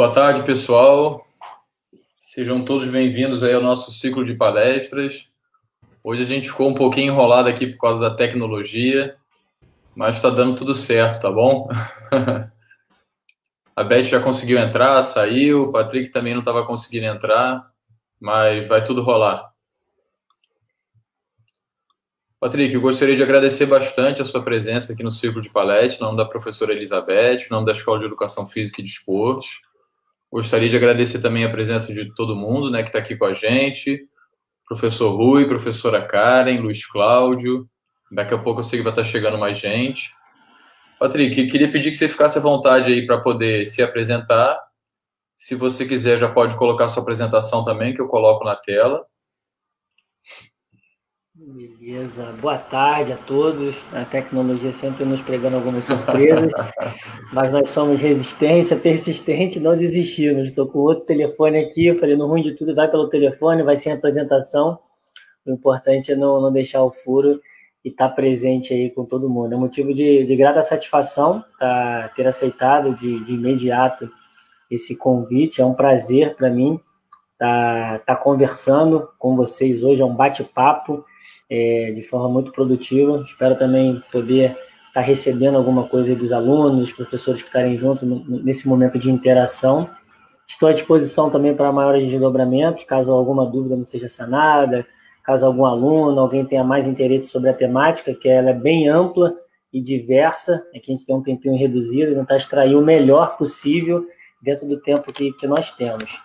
Boa tarde, pessoal. Sejam todos bem-vindos aí ao nosso ciclo de palestras. Hoje a gente ficou um pouquinho enrolado aqui por causa da tecnologia, mas está dando tudo certo, tá bom? A Beth já conseguiu entrar, saiu, o Patrick também não estava conseguindo entrar, mas vai tudo rolar. Patrick, eu gostaria de agradecer bastante a sua presença aqui no ciclo de palestras, em nome da professora Elizabeth, em nome da Escola de Educação Física e Desportos. Gostaria de agradecer também a presença de todo mundo, né, que está aqui com a gente. Professor Rui, professora Karen, Luiz Cláudio. Daqui a pouco eu sei que vai estar chegando mais gente. Patrick, queria pedir que você ficasse à vontade aí para poder se apresentar. Se você quiser, já pode colocar sua apresentação também, que eu coloco na tela. Beleza, boa tarde a todos. A tecnologia sempre nos pregando algumas surpresas, mas nós somos resistência, persistente, não desistimos. Estou com outro telefone aqui, eu falei, no ruim de tudo, vai pelo telefone, vai sem apresentação. O importante é não deixar o furo e estar presente aí com todo mundo. É motivo de grata satisfação ter aceitado de imediato esse convite, é um prazer para mim tá conversando com vocês hoje, é um bate-papo de forma muito produtiva. Espero também poder estar recebendo alguma coisa dos alunos, dos professores que estarem juntos nesse momento de interação. Estou à disposição também para maiores desdobramentos, caso alguma dúvida não seja sanada, caso algum aluno, alguém tenha mais interesse sobre a temática, que ela é bem ampla e diversa, é que a gente tem um tempinho reduzido e tentar extrair o melhor possível dentro do tempo que nós temos.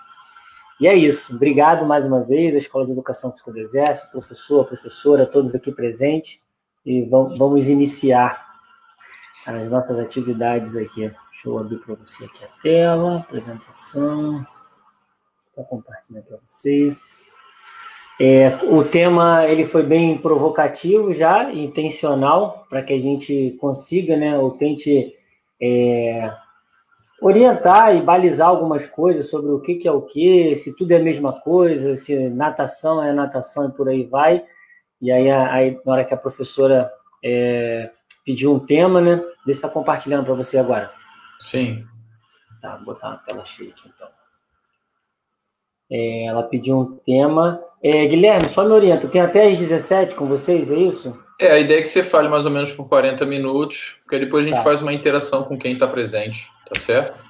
E é isso. Obrigado mais uma vez, a Escola de Educação Física do Exército, professor, professora, todos aqui presentes. E vamos iniciar as nossas atividades aqui. Deixa eu abrir para você aqui a tela, apresentação. Vou compartilhar para vocês. O tema ele foi bem provocativo já, intencional, para que a gente consiga, né, ou tente orientar e balizar algumas coisas sobre o que é o que, se tudo é a mesma coisa, se natação é natação e por aí vai. E aí na hora que a professora pediu um tema, né? Deixa eu estar compartilhando para você agora. Sim. Tá, vou botar uma tela cheia aqui então. Ela pediu um tema. Guilherme, só me orienta, tem até às 17 com vocês, é isso? A ideia é que você fale mais ou menos por 40 minutos, porque depois a gente faz uma interação com quem está presente, tá certo?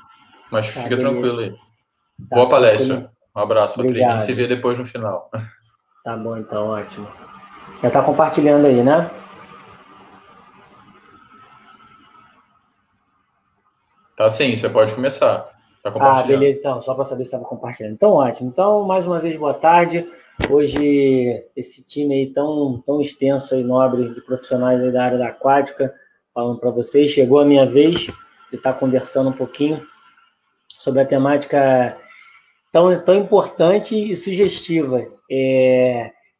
Mas fica tranquilo aí. Boa palestra. Um abraço, Patrick. A gente se vê depois no final. Tá bom, então, ótimo. Já está compartilhando aí, né? Tá sim, você pode começar. Tá compartilhando. Beleza, então, só para saber se estava compartilhando. Então, ótimo. Então, mais uma vez, boa tarde. Hoje, esse time aí tão extenso e nobre de profissionais aí da área da aquática, falando para vocês, chegou a minha vez de estar conversando um pouquinho sobre a temática tão importante e sugestiva.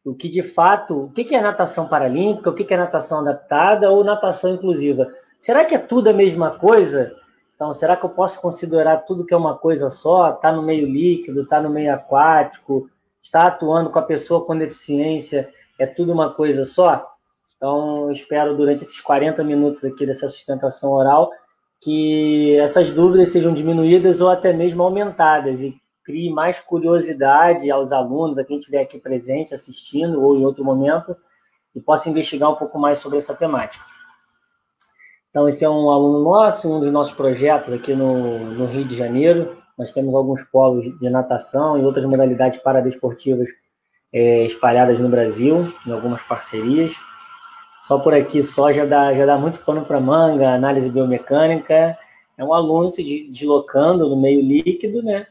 O que, de fato, o que é natação paralímpica, o que é natação adaptada ou natação inclusiva? Será que é tudo a mesma coisa? Então, será que eu posso considerar tudo que é uma coisa só? Está no meio líquido, está no meio aquático, está atuando com a pessoa com deficiência, é tudo uma coisa só? Então, eu espero, durante esses 40 minutos aqui dessa sustentação oral, que essas dúvidas sejam diminuídas ou até mesmo aumentadas e crie mais curiosidade aos alunos, a quem estiver aqui presente, assistindo ou em outro momento, e possa investigar um pouco mais sobre essa temática. Então, esse é um aluno nosso, um dos nossos projetos aqui no Rio de Janeiro. Nós temos alguns polos de natação e outras modalidades paradesportivas espalhadas no Brasil, em algumas parcerias. Só por aqui já dá muito pano para manga, análise biomecânica. É um aluno se deslocando no meio líquido, né?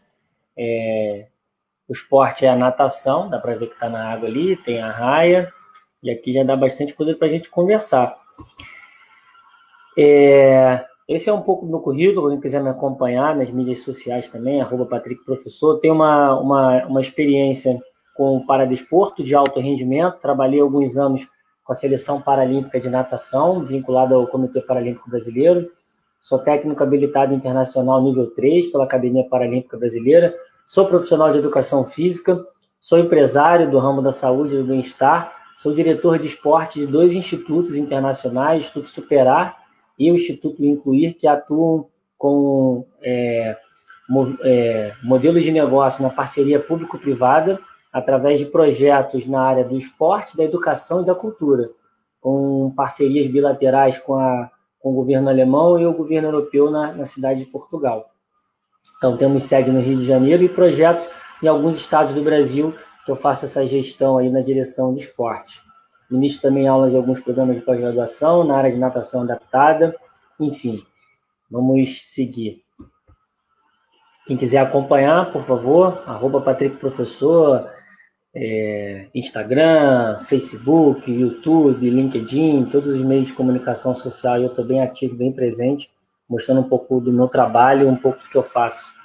O esporte é a natação, dá para ver que está na água ali, tem a raia, e aqui já dá bastante coisa para a gente conversar. Esse é um pouco do meu currículo, quem quiser me acompanhar nas mídias sociais também, @PatrickProfessor. Tenho uma experiência com paradesporto de alto rendimento, trabalhei alguns anos com a Seleção Paralímpica de Natação, vinculada ao Comitê Paralímpico Brasileiro. Sou técnico habilitado internacional nível 3 pela Academia Paralímpica Brasileira. Sou profissional de educação física, sou empresário do ramo da saúde e do bem-estar, sou diretor de esporte de 2 institutos internacionais, o Instituto Superar e o Instituto Incluir, que atuam com modelos de negócio na parceria público-privada, através de projetos na área do esporte, da educação e da cultura, com parcerias bilaterais com o governo alemão e o governo europeu na cidade de Portugal. Então, temos sede no Rio de Janeiro e projetos em alguns estados do Brasil, que eu faço essa gestão aí na direção de esporte. Ministro também aulas de alguns programas de pós-graduação na área de natação adaptada. Enfim, vamos seguir. Quem quiser acompanhar, por favor, @PatrickProfessor, Instagram, Facebook, YouTube, LinkedIn, todos os meios de comunicação social. Eu estou bem ativo, bem presente, mostrando um pouco do meu trabalho, um pouco do que eu faço.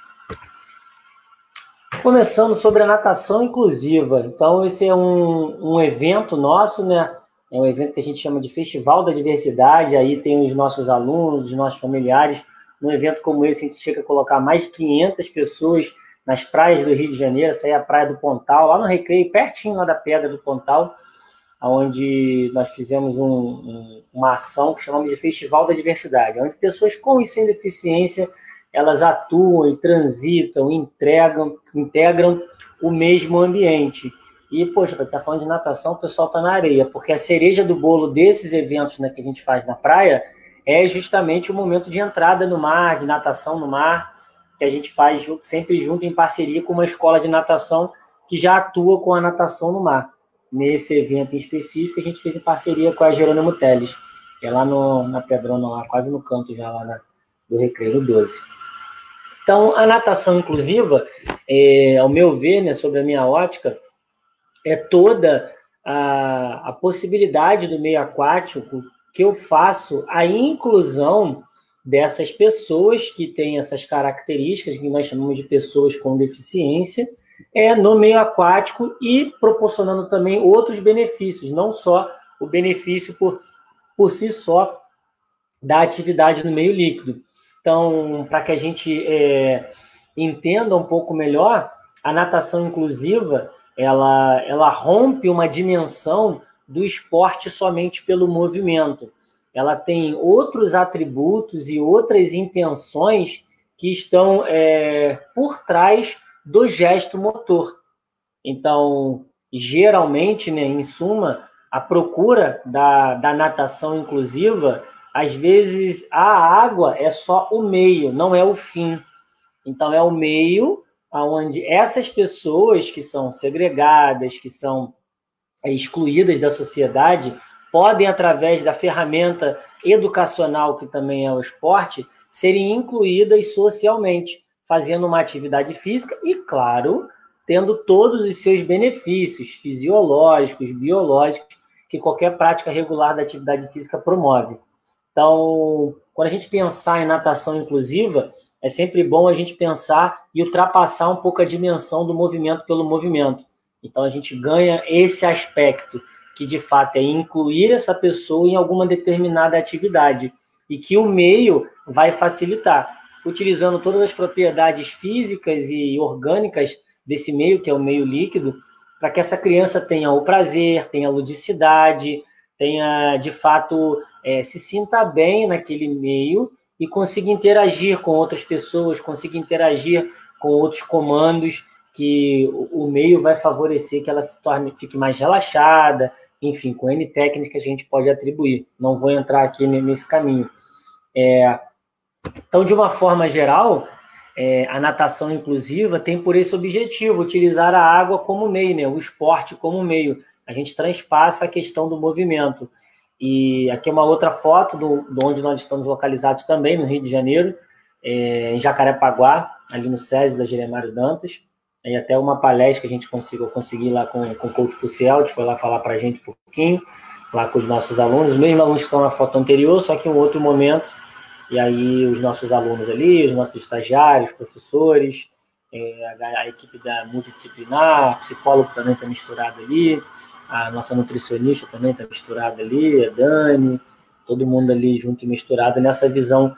Começando sobre a natação inclusiva. Então, esse é um evento nosso, né? É um evento que a gente chama de Festival da Diversidade. Aí tem os nossos alunos, os nossos familiares. Num evento como esse, a gente chega a colocar mais de 500 pessoas nas praias do Rio de Janeiro. Essa aí é a Praia do Pontal, lá no Recreio, pertinho lá da Pedra do Pontal, onde nós fizemos uma ação que chamamos de Festival da Diversidade, onde pessoas com e sem deficiência, elas atuam e transitam, integram o mesmo ambiente. E, poxa, para estar falando de natação, o pessoal está na areia, porque a cereja do bolo desses eventos, né, que a gente faz na praia é justamente o momento de entrada no mar, de natação no mar, que a gente faz sempre junto em parceria com uma escola de natação que já atua com a natação no mar. Nesse evento em específico, a gente fez em parceria com a Jerônimo Teles, que é lá na Pedrona, lá, quase no canto já lá do Recreio 12. Então, a natação inclusiva, ao meu ver, né, sobre a minha ótica, é toda a possibilidade do meio aquático que eu faço a inclusão dessas pessoas que têm essas características, que nós chamamos de pessoas com deficiência, no meio aquático e proporcionando também outros benefícios, não só o benefício por si só da atividade no meio líquido. Então, para que a gente entenda um pouco melhor, a natação inclusiva, ela rompe uma dimensão do esporte somente pelo movimento. Ela tem outros atributos e outras intenções que estão por trás do gesto motor. Então, geralmente, né, em suma, a procura da natação inclusiva, às vezes a água é só o meio, não é o fim. Então, é o meio onde essas pessoas que são segregadas, que são excluídas da sociedade, podem, através da ferramenta educacional, que também é o esporte, serem incluídas socialmente, fazendo uma atividade física e, claro, tendo todos os seus benefícios fisiológicos, biológicos, que qualquer prática regular da atividade física promove. Então, quando a gente pensar em natação inclusiva, é sempre bom a gente pensar e ultrapassar um pouco a dimensão do movimento pelo movimento. Então, a gente ganha esse aspecto, que de fato é incluir essa pessoa em alguma determinada atividade e que o meio vai facilitar, utilizando todas as propriedades físicas e orgânicas desse meio, que é o meio líquido, para que essa criança tenha o prazer, tenha a ludicidade, tenha, de fato, se sinta bem naquele meio e consiga interagir com outras pessoas, consiga interagir com outros comandos, que o meio vai favorecer que ela fique mais relaxada, enfim, com N técnicas que a gente pode atribuir. Não vou entrar aqui nesse caminho. Então, de uma forma geral, a natação inclusiva tem por esse objetivo, utilizar a água como meio, né? O esporte como meio. A gente transpassa a questão do movimento. E aqui é uma outra foto de onde nós estamos localizados também, no Rio de Janeiro, em Jacarepaguá, ali no SESI da Jeremário Dantas. E até uma palestra que eu consegui lá com o coach Puciel, que foi lá falar para a gente um pouquinho, lá com os nossos alunos, os mesmos alunos que estão na foto anterior, só que em um outro momento. E aí os nossos alunos ali, os nossos estagiários, professores, a equipe da multidisciplinar, a psicólogo também está misturado ali, a nossa nutricionista também está misturada ali, a Dani, todo mundo ali junto e misturado nessa visão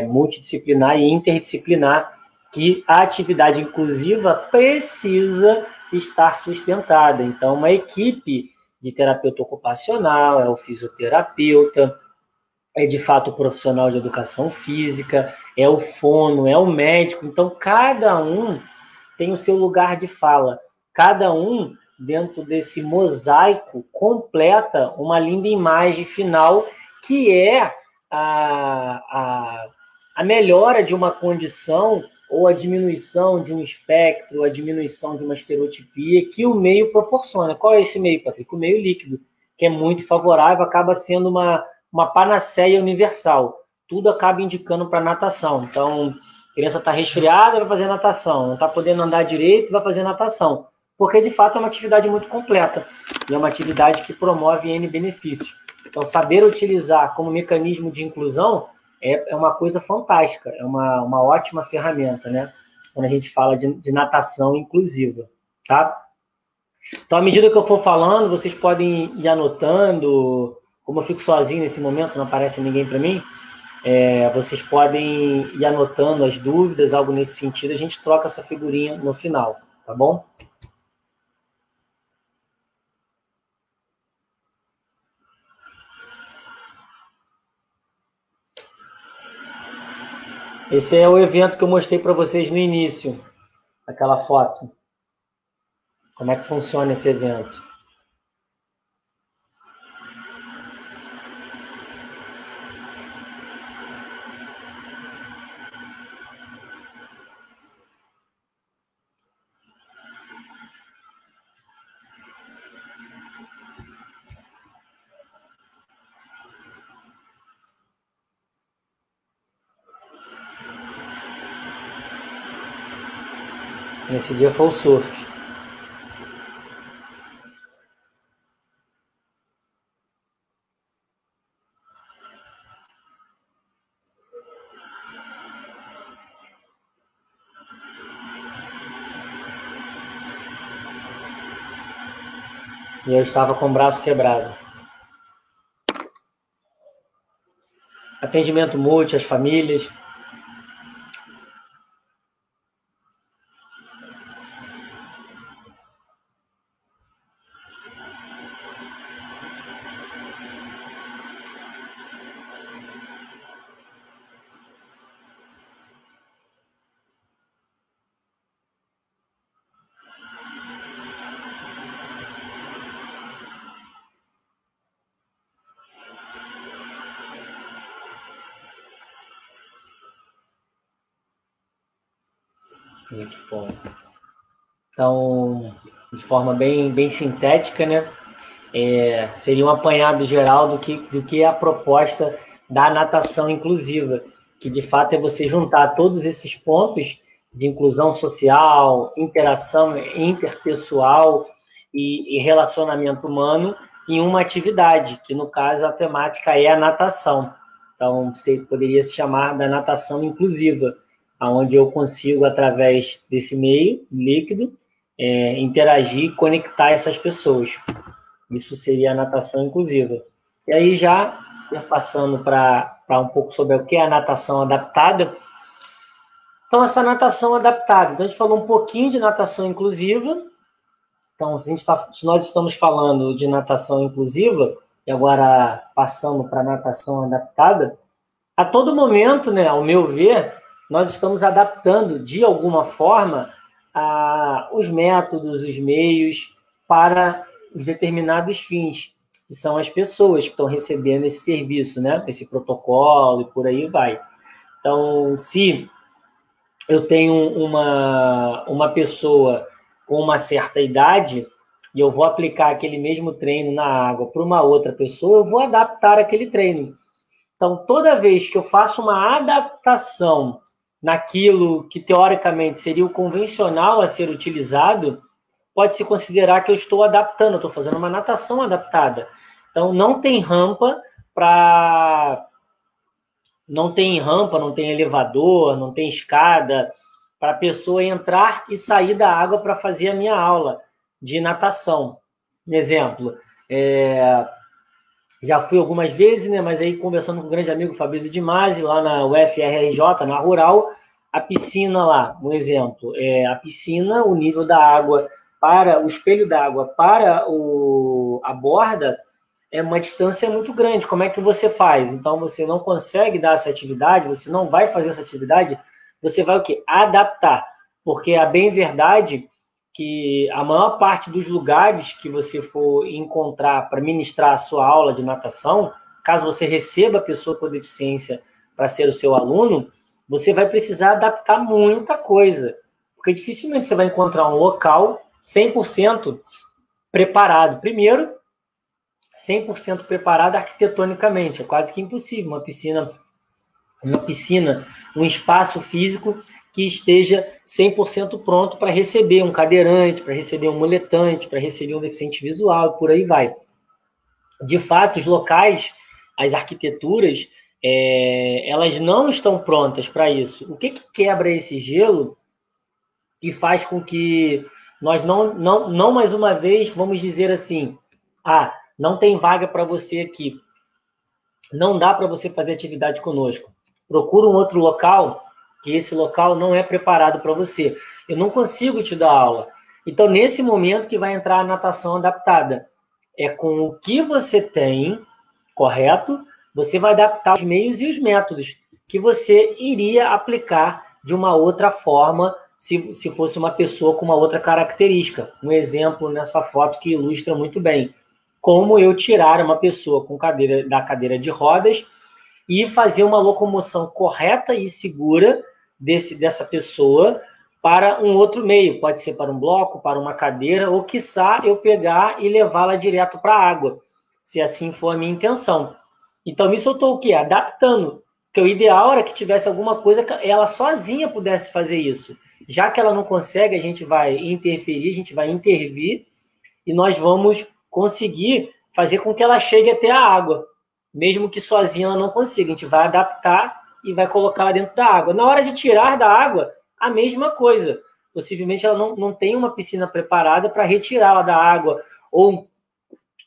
multidisciplinar e interdisciplinar, que a atividade inclusiva precisa estar sustentada. Então, uma equipe de terapeuta ocupacional, o fisioterapeuta, é de fato o profissional de educação física, é o fono, é o médico. Então, cada um tem o seu lugar de fala. Cada um, dentro desse mosaico, completa uma linda imagem final, que é a melhora de uma condição ou a diminuição de um espectro, ou a diminuição de uma estereotipia que o meio proporciona. Qual é esse meio, Patrick? O meio líquido, que é muito favorável, acaba sendo uma panaceia universal. Tudo acaba indicando para natação. Então, a criança está resfriada, vai fazer natação. Não está podendo andar direito, vai fazer natação. Porque, de fato, é uma atividade muito completa. E é uma atividade que promove N benefícios. Então, saber utilizar como mecanismo de inclusão é uma coisa fantástica. É uma ótima ferramenta, né? Quando a gente fala de natação inclusiva, tá? Então, à medida que eu for falando, vocês podem ir anotando. Como eu fico sozinho nesse momento, não aparece ninguém para mim, vocês podem ir anotando as dúvidas, algo nesse sentido. A gente troca essa figurinha no final, tá bom? Esse é o evento que eu mostrei para vocês no início, aquela foto. Como é que funciona esse evento? Nesse dia foi o surf. E eu estava com o braço quebrado. Atendimento mútuo às famílias. Muito bom. Então, de forma bem sintética, né? Seria um apanhado geral do que é a proposta da natação inclusiva, que de fato é você juntar todos esses pontos de inclusão social, interação interpessoal e relacionamento humano em uma atividade, que no caso a temática é a natação. Então, você poderia se chamar da natação inclusiva, onde eu consigo, através desse meio líquido, interagir e conectar essas pessoas. Isso seria a natação inclusiva. E aí, já passando para um pouco sobre o que é a natação adaptada. Então, essa natação adaptada. Então, a gente falou um pouquinho de natação inclusiva. Então, se nós estamos falando de natação inclusiva, e agora passando para a natação adaptada, a todo momento, né, ao meu ver, nós estamos adaptando, de alguma forma, os métodos, os meios para os determinados fins, que são as pessoas que estão recebendo esse serviço, né, esse protocolo e por aí vai. Então, se eu tenho uma pessoa com uma certa idade e eu vou aplicar aquele mesmo treino na água para uma outra pessoa, eu vou adaptar aquele treino. Então, toda vez que eu faço uma adaptação naquilo que, teoricamente, seria o convencional a ser utilizado, pode-se considerar que eu estou adaptando, eu estou fazendo uma natação adaptada. Então, não tem rampa, não tem elevador, não tem escada para a pessoa entrar e sair da água para fazer a minha aula de natação. Um exemplo, já fui algumas vezes, né? Mas aí conversando com o grande amigo Fabrício de Masi, lá na UFRJ, na Rural, a piscina lá, um exemplo, a piscina, o nível da água para o espelho d'água para a borda é uma distância muito grande. Como é que você faz? Então, você não consegue dar essa atividade, você não vai fazer essa atividade, você vai o quê? Adaptar. Porque a bem verdade que a maior parte dos lugares que você for encontrar para ministrar a sua aula de natação, caso você receba a pessoa com deficiência para ser o seu aluno, você vai precisar adaptar muita coisa. Porque dificilmente você vai encontrar um local 100% preparado. Primeiro, 100% preparado arquitetonicamente. É quase que impossível uma piscina, um espaço físico que esteja 100% pronto para receber um cadeirante, para receber um muletante, para receber um deficiente visual, por aí vai. De fato, os locais, as arquiteturas, elas não estão prontas para isso. O que quebra esse gelo e faz com que nós não mais uma vez, vamos dizer assim, não tem vaga para você aqui, não dá para você fazer atividade conosco. Procura um outro local, que esse local não é preparado para você. Eu não consigo te dar aula. Então, nesse momento que vai entrar a natação adaptada. É com o que você tem, correto? Você vai adaptar os meios e os métodos que você iria aplicar de uma outra forma se fosse uma pessoa com uma outra característica. Um exemplo nessa foto que ilustra muito bem. Como eu tirar uma pessoa da cadeira de rodas e fazer uma locomoção correta e segura dessa pessoa para um outro meio. Pode ser para um bloco, para uma cadeira, ou, quiçá, eu pegar e levá-la direto para a água, se assim for a minha intenção. Então, isso eu estou o quê? Adaptando. Porque o ideal era que tivesse alguma coisa que ela sozinha pudesse fazer isso. Já que ela não consegue, a gente vai interferir, a gente vai intervir e nós vamos conseguir fazer com que ela chegue até a água. Mesmo que sozinha ela não consiga. A gente vai adaptar e vai colocar ela dentro da água. Na hora de tirar da água, a mesma coisa. Possivelmente ela não tem uma piscina preparada para retirá-la da água. Ou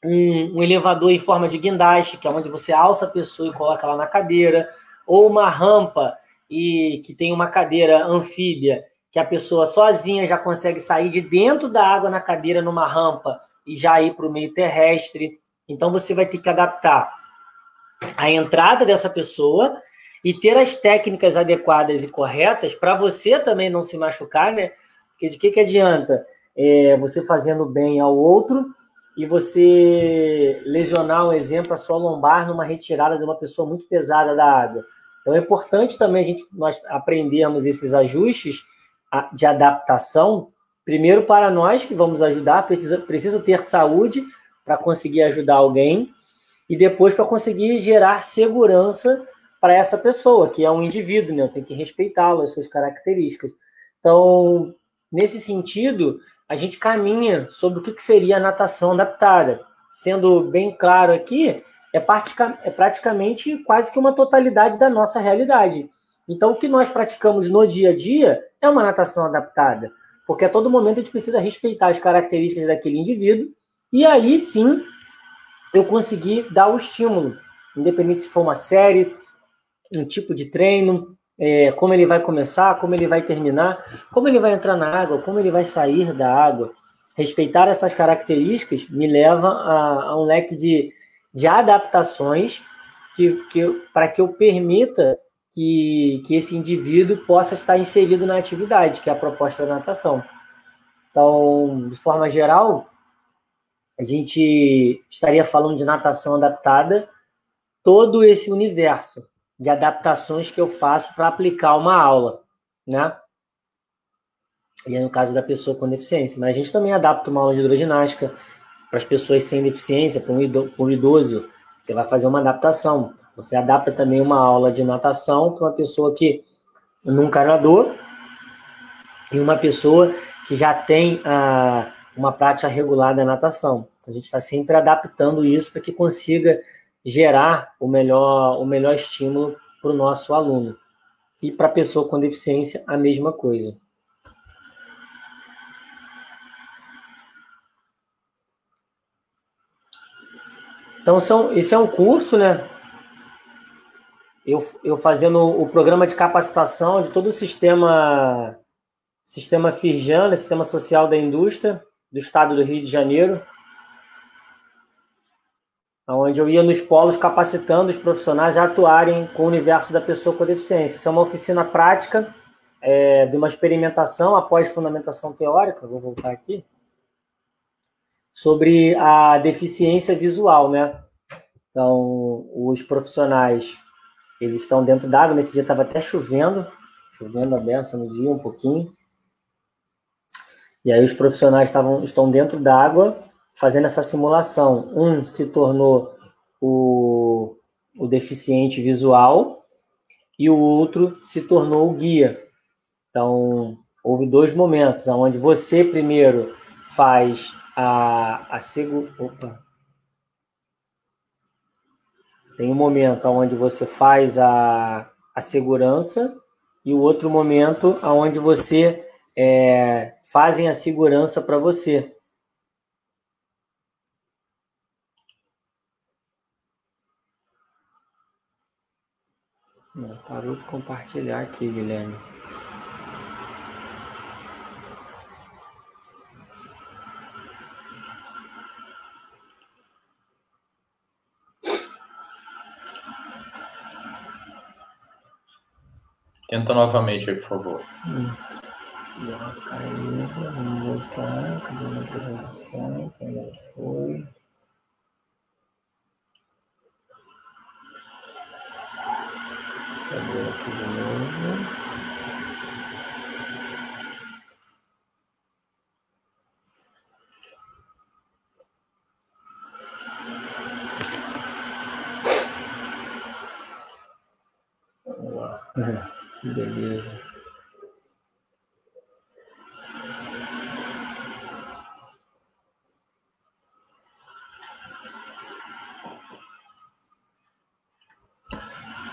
um elevador em forma de guindaste, que é onde você alça a pessoa e coloca ela na cadeira. Ou uma rampa que tem uma cadeira anfíbia, que a pessoa sozinha já consegue sair de dentro da água na cadeira numa rampa e já ir para o meio terrestre. Então você vai ter que adaptar a entrada dessa pessoa e ter as técnicas adequadas e corretas para você também não se machucar, né? Porque de que adianta você fazendo bem ao outro e você lesionar, um exemplo, a sua lombar numa retirada de uma pessoa muito pesada da água. Então é importante também nós aprendermos esses ajustes de adaptação, primeiro para nós que vamos ajudar, preciso ter saúde para conseguir ajudar alguém, e depois para conseguir gerar segurança para essa pessoa, que é um indivíduo, né? Eu tenho que respeitá-lo, as suas características. Então, nesse sentido, a gente caminha sobre o que seria a natação adaptada. Sendo bem claro aqui, é praticamente quase que uma totalidade da nossa realidade. Então, o que nós praticamos no dia a dia é uma natação adaptada, porque a todo momento a gente precisa respeitar as características daquele indivíduo, e aí sim eu consegui dar o estímulo, independente se for uma série, um tipo de treino, como ele vai começar, como ele vai terminar, como ele vai entrar na água, como ele vai sair da água. Respeitar essas características me leva a um leque de adaptações para que eu permita que esse indivíduo possa estar inserido na atividade, que é a proposta da natação. Então, de forma geral, a gente estaria falando de natação adaptada, todo esse universo de adaptações que eu faço para aplicar uma aula, né? E é no caso da pessoa com deficiência. Mas a gente também adapta uma aula de hidroginástica para as pessoas sem deficiência, para um idoso. Você vai fazer uma adaptação. Você adapta também uma aula de natação para uma pessoa que nunca nadou e uma pessoa que já tem uma prática regular da natação. A gente está sempre adaptando isso para que consiga gerar o melhor estímulo para o nosso aluno. E para a pessoa com deficiência, a mesma coisa. Então, esse é um curso, né? Eu fazendo o programa de capacitação de todo o sistema Firjan, né? Sistema Social da Indústria, do Estado do Rio de Janeiro. onde eu ia nos polos capacitando os profissionais a atuarem com o universo da pessoa com deficiência. Isso é uma oficina prática de uma experimentação após fundamentação teórica, vou voltar aqui, sobre a deficiência visual, né? Então, os profissionais, eles estão dentro d'água. Nesse dia estava até chovendo a beça no dia um pouquinho. E aí os profissionais estão dentro d'água fazendo essa simulação. Um se tornou o deficiente visual e o outro se tornou o guia. Então, houve 2 momentos, onde você primeiro faz Tem um momento onde você faz a segurança e o outro momento onde você fazem a segurança para você. Parou de compartilhar aqui, Guilherme. Tenta novamente aí, por favor. Caiu, vamos voltar. Cadê a apresentação? Como foi? Deixa eu ver aqui de novo. Beleza.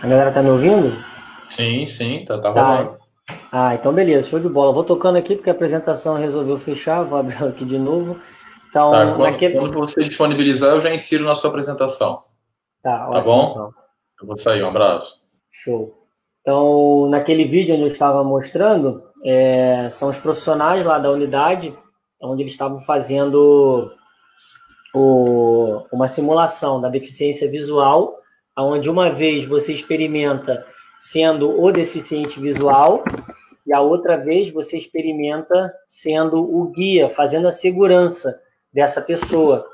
A galera tá me ouvindo? Sim, tá rolando. Então beleza, show de bola. Vou tocando aqui porque a apresentação resolveu fechar, vou abrir ela aqui de novo. Então, quando você disponibilizar, eu já insiro na sua apresentação. Tá ótimo, bom? Então. Eu vou sair, um abraço. Show. Então, naquele vídeo onde eu estava mostrando, são os profissionais lá da unidade, onde eles estavam fazendo uma simulação da deficiência visual, onde uma vez você experimenta sendo o deficiente visual e a outra vez você experimenta sendo o guia, fazendo a segurança dessa pessoa,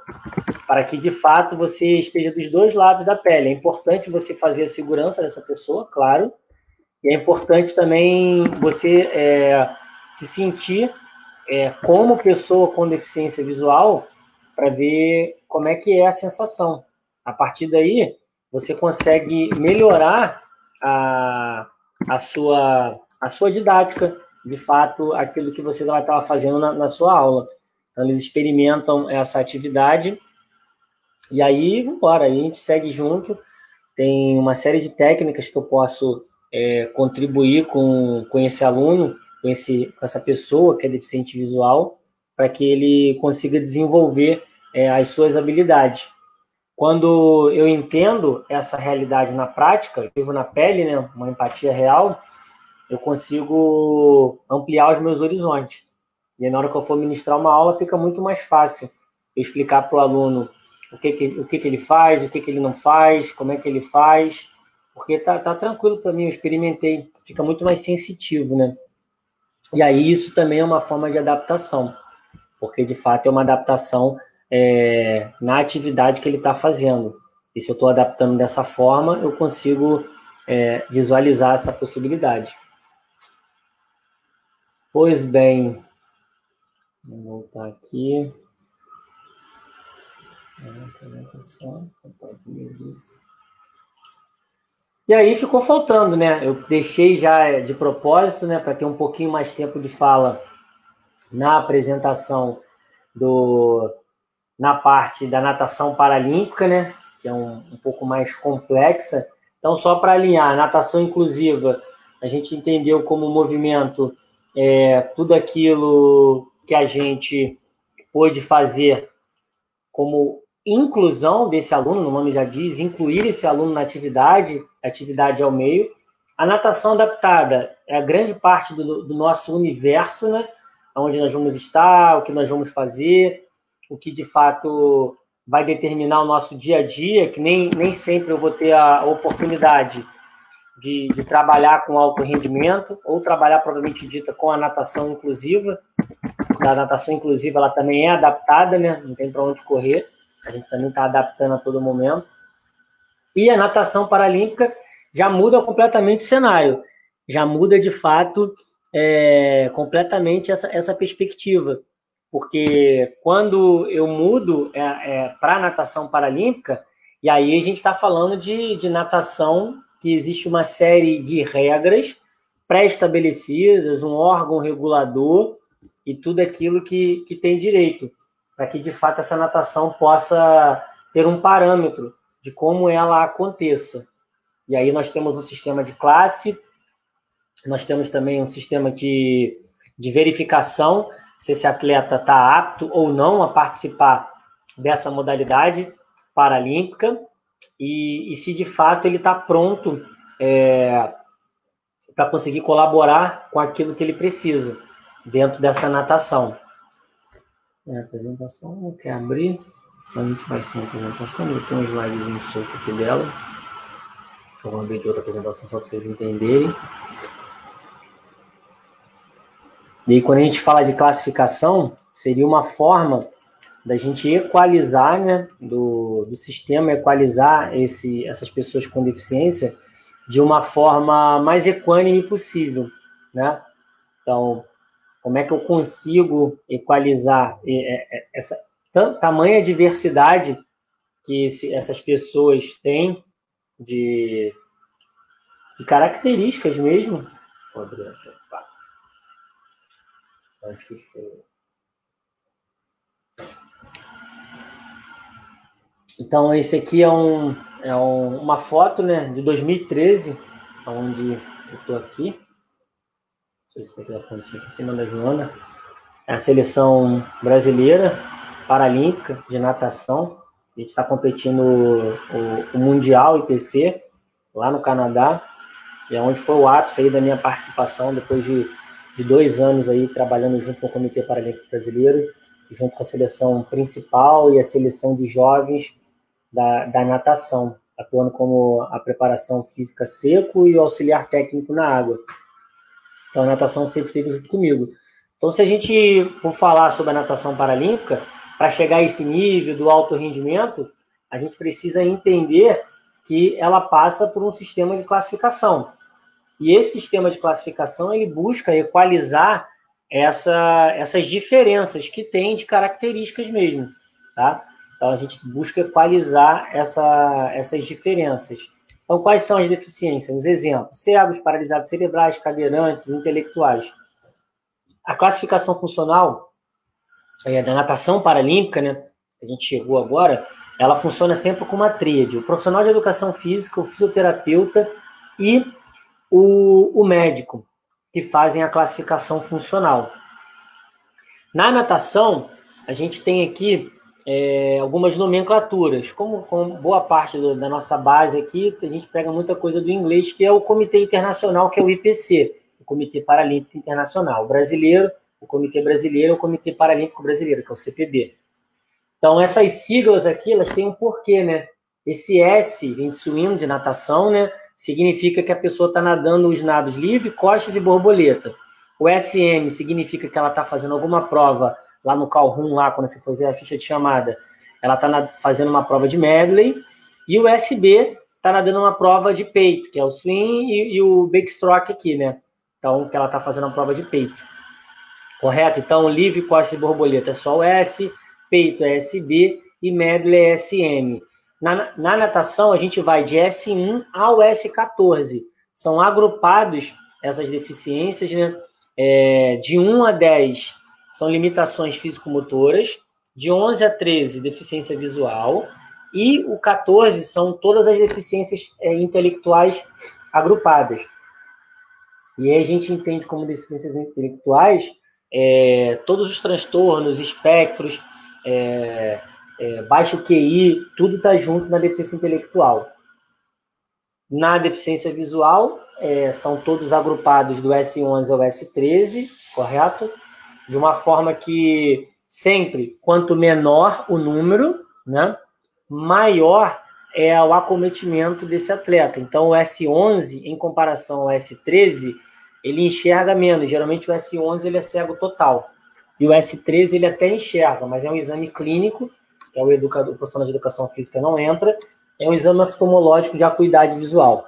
para que, de fato, você esteja dos 2 lados da pele. É importante você fazer a segurança dessa pessoa, claro, e é importante também você se sentir como pessoa com deficiência visual para ver como é que é a sensação. A partir daí, você consegue melhorar a sua didática, de fato, aquilo que você vai estar fazendo na sua aula. Então, eles experimentam essa atividade e aí, vamos embora, aí a gente segue junto. Tem uma série de técnicas que eu posso contribuir com esse aluno, com essa pessoa que é deficiente visual, para que ele consiga desenvolver as suas habilidades. Quando eu entendo essa realidade na prática, eu vivo na pele, né, uma empatia real, eu consigo ampliar os meus horizontes. E aí, na hora que eu for ministrar uma aula, fica muito mais fácil eu explicar para o aluno o que ele faz, o que ele não faz, como é que ele faz, porque tá tranquilo para mim, eu experimentei, fica muito mais sensitivo, né? E aí isso também é uma forma de adaptação, porque de fato é uma adaptação na atividade que ele está fazendo. E se eu estou adaptando dessa forma, eu consigo visualizar essa possibilidade. Pois bem, vou voltar aqui. Apresentação. E aí ficou faltando, né? Eu deixei já de propósito, né, para ter um pouquinho mais tempo de fala na apresentação na parte da natação paralímpica, né, que é um pouco mais complexa. Então, só para alinhar, a natação inclusiva, a gente entendeu como movimento tudo aquilo que a gente pôde fazer como inclusão desse aluno, o nome já diz, incluir esse aluno na atividade ao meio. A natação adaptada é a grande parte do nosso universo, né, onde nós vamos estar, o que nós vamos fazer, o que de fato vai determinar o nosso dia a dia, que nem sempre eu vou ter a oportunidade de trabalhar com alto rendimento, ou trabalhar, provavelmente dita, com a natação inclusiva. A natação inclusiva, ela também é adaptada, né? Não tem para onde correr. A gente também está adaptando a todo momento. E a natação paralímpica já muda completamente o cenário. Já muda, de fato, completamente essa perspectiva. Porque quando eu mudo para a natação paralímpica, e aí a gente está falando de natação, que existe uma série de regras pré-estabelecidas, um órgão regulador e tudo aquilo que tem direito, para que, de fato, essa natação possa ter um parâmetro de como ela aconteça. E aí nós temos um sistema de classe, nós temos também um sistema de verificação se esse atleta está apto ou não a participar dessa modalidade paralímpica e se de fato ele está pronto para conseguir colaborar com aquilo que ele precisa dentro dessa natação. A apresentação, não quer abrir, então a gente vai sem apresentação, eu tenho um slidezinho solto aqui dela, eu vou abrir de outra apresentação só para vocês entenderem. E aí, quando a gente fala de classificação, seria uma forma da gente equalizar, né, do sistema, equalizar essas pessoas com deficiência de uma forma mais equânime possível, né? Então, como é que eu consigo equalizar essa tamanha diversidade que essas pessoas têm de características mesmo? Vou abrir aqui. Acho que foi. Então, esse aqui é uma foto, né, de 2013, onde eu estou aqui. Não sei se tem aquela pontinha aqui em cima da Joana. É a seleção brasileira paralímpica de natação. A gente está competindo o Mundial IPC, lá no Canadá. E é onde foi o ápice aí da minha participação, depois de 2 anos aí trabalhando junto com o Comitê Paralímpico Brasileiro, junto com a seleção principal e a seleção de jovens da natação, atuando como a preparação física seco e o auxiliar técnico na água. Então a natação sempre esteve junto comigo. Então, se a gente for falar sobre a natação paralímpica, para chegar a esse nível do alto rendimento, a gente precisa entender que ela passa por um sistema de classificação. E esse sistema de classificação, ele busca equalizar essas diferenças que tem de características mesmo, tá? Então, a gente busca equalizar essas diferenças. Então, quais são as deficiências? Uns exemplos: cegos, paralisados cerebrais, cadeirantes, intelectuais. A classificação funcional da natação paralímpica, né, a gente chegou agora, ela funciona sempre com uma tríade: o profissional de educação física, o fisioterapeuta e o médico, que fazem a classificação funcional. Na natação, a gente tem aqui algumas nomenclaturas. Como boa parte da nossa base aqui, a gente pega muita coisa do inglês, que é o Comitê Internacional, que é o IPC, o Comitê Paralímpico Internacional. O brasileiro, o Comitê Brasileiro, o Comitê Paralímpico Brasileiro, que é o CPB. Então, essas siglas aqui, elas têm um porquê, né? Esse S, vem de swim, de natação, né? Significa que a pessoa está nadando os nados livre, costas e borboleta. O SM significa que ela está fazendo alguma prova lá no call-room, lá quando você for ver a ficha de chamada, ela está fazendo uma prova de medley. E o SB está nadando uma prova de peito, que é o swim e o backstroke aqui, né? Então, que ela está fazendo uma prova de peito. Correto? Então, livre, costas e borboleta é só o S, peito é SB e medley é SM. Na natação, a gente vai de S1 ao S14. São agrupados essas deficiências, né? De 1 a 10 são limitações físico-motoras, de 11 a 13, deficiência visual, e o 14 são todas as deficiências intelectuais agrupadas. E aí a gente entende como deficiências intelectuais todos os transtornos, espectros, baixo QI, tudo está junto na deficiência intelectual. Na deficiência visual, são todos agrupados do S11 ao S13, correto? De uma forma que sempre, quanto menor o número, né, maior é o acometimento desse atleta. Então, o S11, em comparação ao S13, ele enxerga menos. Geralmente, o S11 ele é cego total. E o S13 ele até enxerga, mas é um exame clínico, que é o profissional de educação física não entra, é um exame oftalmológico de acuidade visual.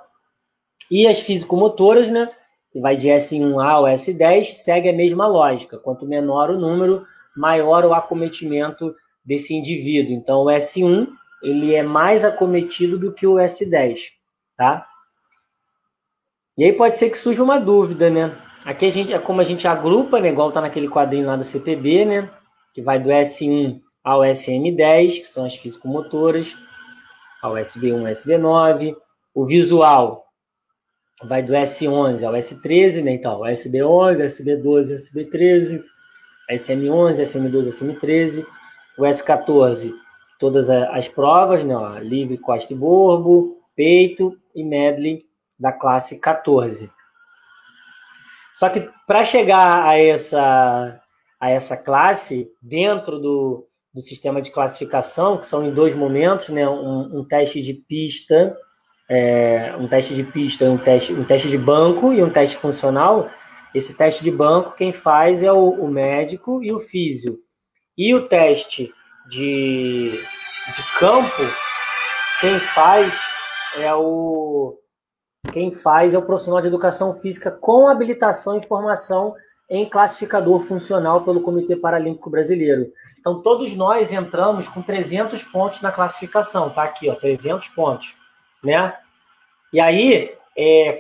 E as fisicomotoras, né, que vai de S1A ao S10, segue a mesma lógica. Quanto menor o número, maior o acometimento desse indivíduo. Então, o S1 ele é mais acometido do que o S10, tá? E aí pode ser que surja uma dúvida, né? Aqui como a gente agrupa, né, igual tá naquele quadrinho lá do CPB, né, que vai do S1 ao SM10, que são as fisicomotoras, ao SB1, SB9, o visual vai do S11 ao S13, né, então, SB11, SB12, SB13, SM11, SM12, SM13, o S14, todas as provas, né, ó, livre, costa e borbo, peito e medley da classe 14. Só que para chegar a essa classe, dentro do sistema de classificação, que são em dois momentos, né, um teste de pista, um teste de banco e um teste funcional. Esse teste de banco, quem faz é o médico e o físio. E o teste de campo, quem faz é o profissional de educação física com habilitação e formação em classificador funcional pelo Comitê Paralímpico Brasileiro. Então, todos nós entramos com 300 pontos na classificação, tá aqui, ó, 300 pontos, né? E aí,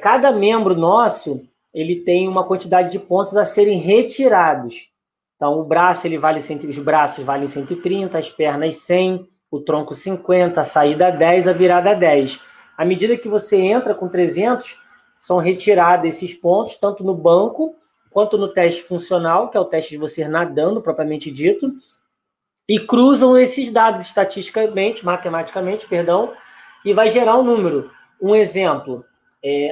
cada membro nosso, ele tem uma quantidade de pontos a serem retirados. Então, os braços valem 130, as pernas 100, o tronco 50, a saída 10, a virada 10. À medida que você entra com 300, são retirados esses pontos, tanto no banco, quanto no teste funcional, que é o teste de você nadando, propriamente dito, e cruzam esses dados matematicamente, e vai gerar um número. Um exemplo,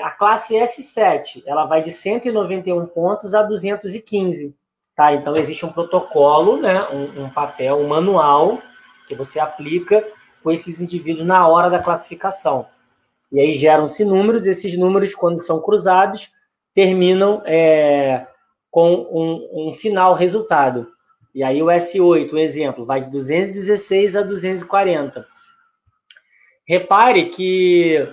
a classe S7, ela vai de 191 pontos a 215. Tá? Então, existe um protocolo, né, um papel, um manual, que você aplica com esses indivíduos na hora da classificação. E aí geram-se números, e esses números, quando são cruzados, terminam com um final resultado. E aí o S8, um exemplo, vai de 216 a 240. Repare que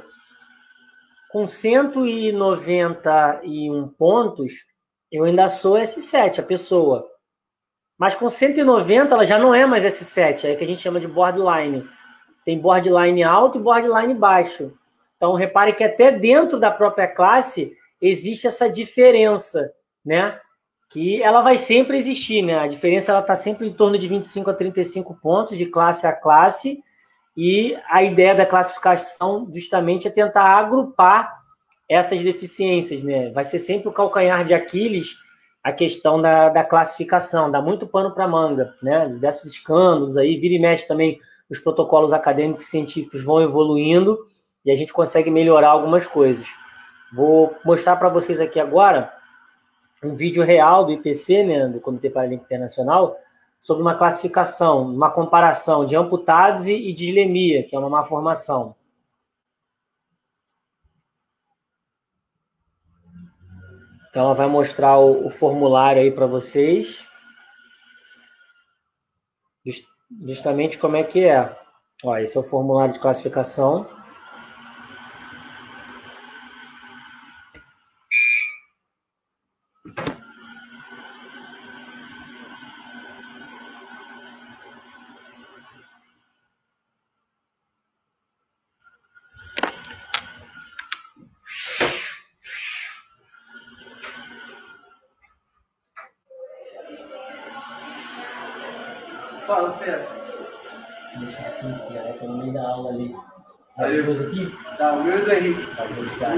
com 191 pontos, eu ainda sou S7, a pessoa. Mas com 190, ela já não é mais S7, é que a gente chama de borderline. Tem borderline alto e borderline baixo. Então, repare que até dentro da própria classe existe essa diferença, né? Que ela vai sempre existir, né? A diferença está sempre em torno de 25 a 35 pontos de classe a classe, e a ideia da classificação justamente é tentar agrupar essas deficiências, né? Vai ser sempre o calcanhar de Aquiles a questão da classificação, dá muito pano para manga, né? Desses escândalos aí, vira e mexe também, os protocolos acadêmicos e científicos vão evoluindo e a gente consegue melhorar algumas coisas. Vou mostrar para vocês aqui agora um vídeo real do IPC, né, do Comitê Paralímpico Internacional, sobre uma classificação, uma comparação de amputados e dislemia, que é uma má formação. Então, ela vai mostrar o formulário aí para vocês, justamente como é que é. Ó, esse é o formulário de classificação. Fala, Pedro. Deixa aqui, galera, tá no meio da aula ali. Tá Aí, luz aqui? tá, o meu é do Henrique. Tá luz, cara.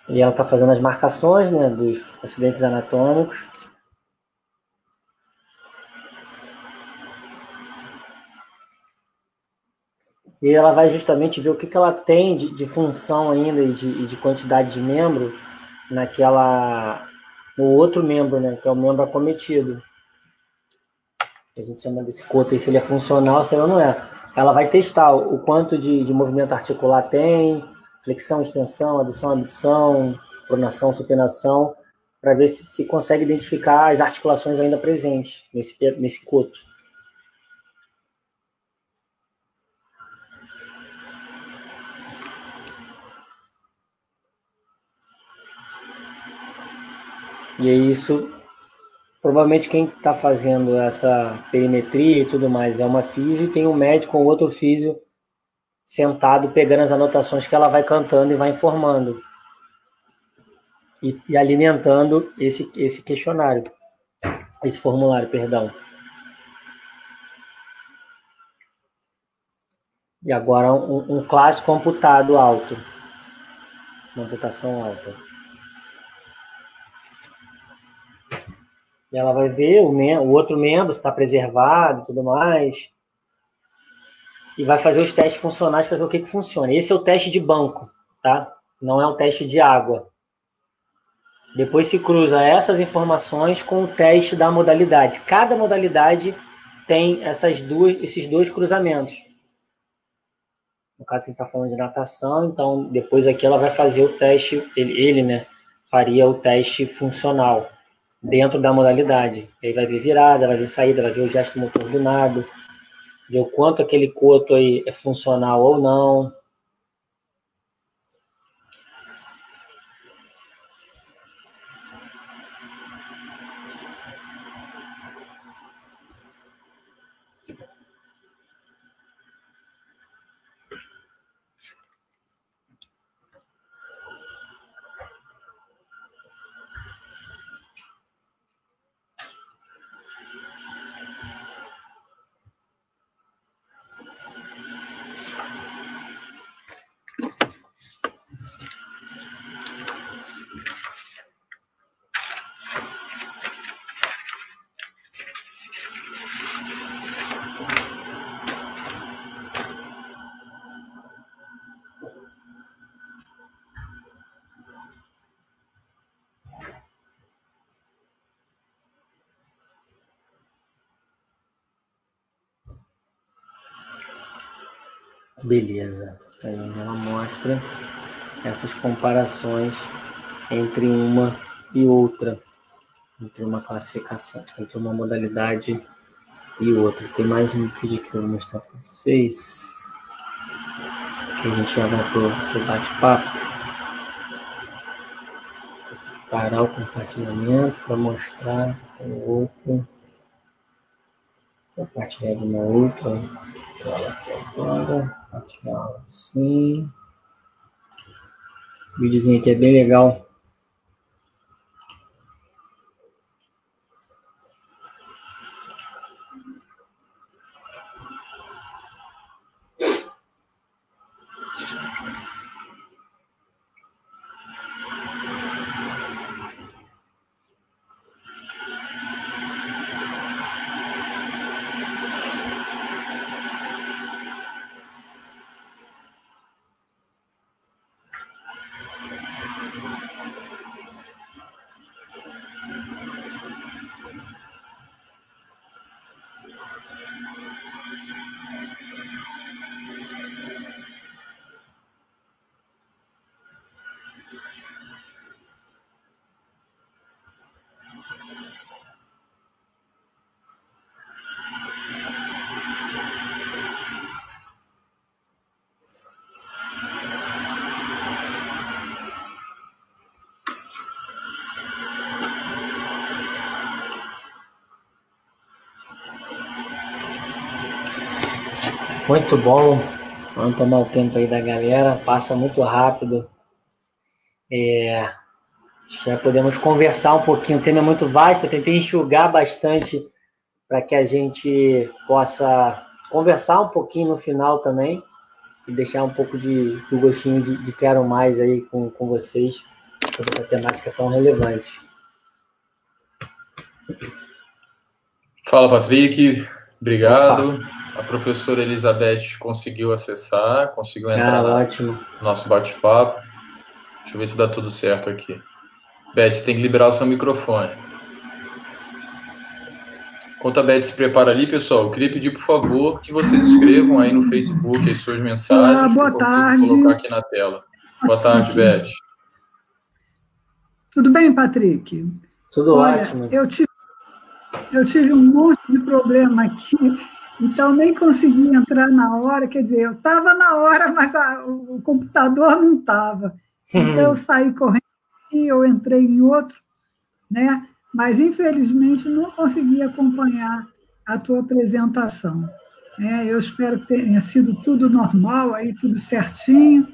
E ela tá fazendo as marcações, né, dos acidentes anatômicos. E ela vai justamente ver o que ela tem de função ainda e de quantidade de membro no outro membro, né, que é o membro acometido. A gente chama desse coto aí, se ele é funcional, se ele não é. Ela vai testar o quanto de movimento articular tem, flexão, extensão, adução, abdução, pronação, supinação, para ver se consegue identificar as articulações ainda presentes nesse coto. E é isso. Provavelmente quem está fazendo essa perimetria e tudo mais é uma físio e tem um médico ou outro físio sentado pegando as anotações que ela vai cantando e vai informando. E alimentando esse questionário, esse formulário, perdão. E agora um clássico amputado alto. Uma amputação alta. E ela vai ver o outro membro se está preservado e tudo mais. E vai fazer os testes funcionais para ver o que funciona. Esse é o teste de banco, tá? Não é um teste de água. Depois se cruza essas informações com o teste da modalidade. Cada modalidade tem esses dois cruzamentos. No caso, você está falando de natação, então depois aqui ela vai fazer o teste, ele né, faria o teste funcional dentro da modalidade. Aí vai ver virada, vai ver saída, vai ver o gesto motor do nado, ver o quanto aquele coto aí é funcional ou não. Beleza. Aí ela mostra essas comparações entre uma e outra, entre uma classificação, entre uma modalidade e outra. Tem mais um vídeo que eu vou mostrar para vocês, que a gente já vai pro bate-papo. Parar o compartilhamento para mostrar o outro. Compartilhar de uma outra tela aqui agora. Compartilhar assim. Esse videozinho aqui é bem legal. Muito bom. Vamos tomar o tempo aí da galera. Passa muito rápido. Já podemos conversar um pouquinho. O tema é muito vasto. Eu tentei enxugar bastante para que a gente possa conversar um pouquinho no final também e deixar um pouco do gostinho de quero mais aí com vocês sobre essa temática tão relevante. Fala, Patrick. Obrigado. Opa. A professora Elizabeth conseguiu acessar, conseguiu entrar ótimo. No nosso bate-papo. Deixa eu ver se dá tudo certo aqui. Beth, você tem que liberar o seu microfone. Enquanto a Beth se prepara ali, pessoal, eu queria pedir, por favor, que vocês escrevam aí no Facebook as suas mensagens. Olá, boa tarde. Vou colocar aqui na tela. Boa tarde, Beth. Tudo bem, Patrick? Tudo ótimo. Eu tive um monte de problema aqui, então nem consegui entrar na hora. Quer dizer, eu estava na hora, mas o computador não estava. Então, eu saí correndo e eu entrei em outro, né? Mas, infelizmente, não consegui acompanhar a tua apresentação. Eu espero que tenha sido tudo normal, aí tudo certinho.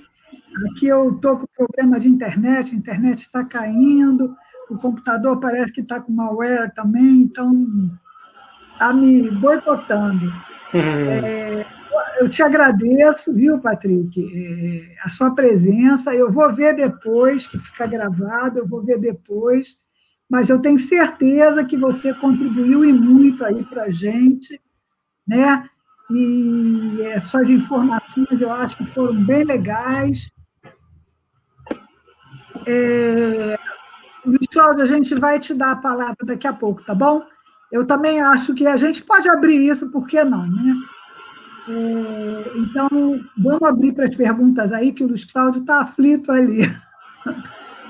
Aqui eu estou com problema de internet, a internet está caindo, o computador parece que está com malware também, então está me boicotando. Eu te agradeço, viu, Patrick, a sua presença. Eu vou ver depois, que fica gravado, eu vou ver depois, mas eu tenho certeza que você contribuiu e muito aí para a gente, né? E suas informações eu acho que foram bem legais. Luiz Cláudio, a gente vai te dar a palavra daqui a pouco, tá bom? Eu também acho que a gente pode abrir isso, por que não, né? Então, vamos abrir para as perguntas aí, que o Luiz Cláudio está aflito ali.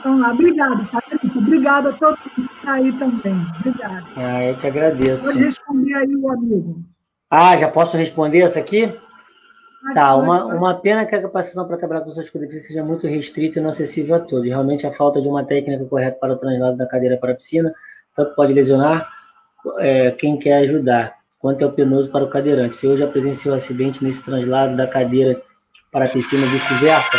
Então, lá, obrigado, Patrícia. Obrigada a todos que estão aí também. Obrigada. Eu que agradeço. Pode responder aí o amigo. Já posso responder essa aqui? Tá, uma pena que a capacitação para trabalhar com pessoas com deficiência seja muito restrita e não acessível a todos. Realmente, a falta de uma técnica correta para o translado da cadeira para a piscina tanto pode lesionar quem quer ajudar, quanto é penoso para o cadeirante. Se eu já presenciei um acidente nesse translado da cadeira para a piscina e vice-versa.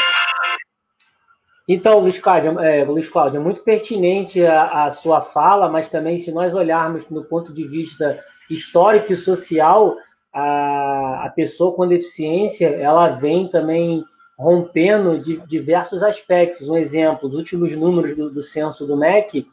Então, Luiz Cláudio, é muito pertinente a sua fala, mas também, se nós olharmos no ponto de vista histórico e social, a pessoa com deficiência, ela vem também rompendo de diversos aspectos. Um exemplo, dos últimos números do censo do MEC,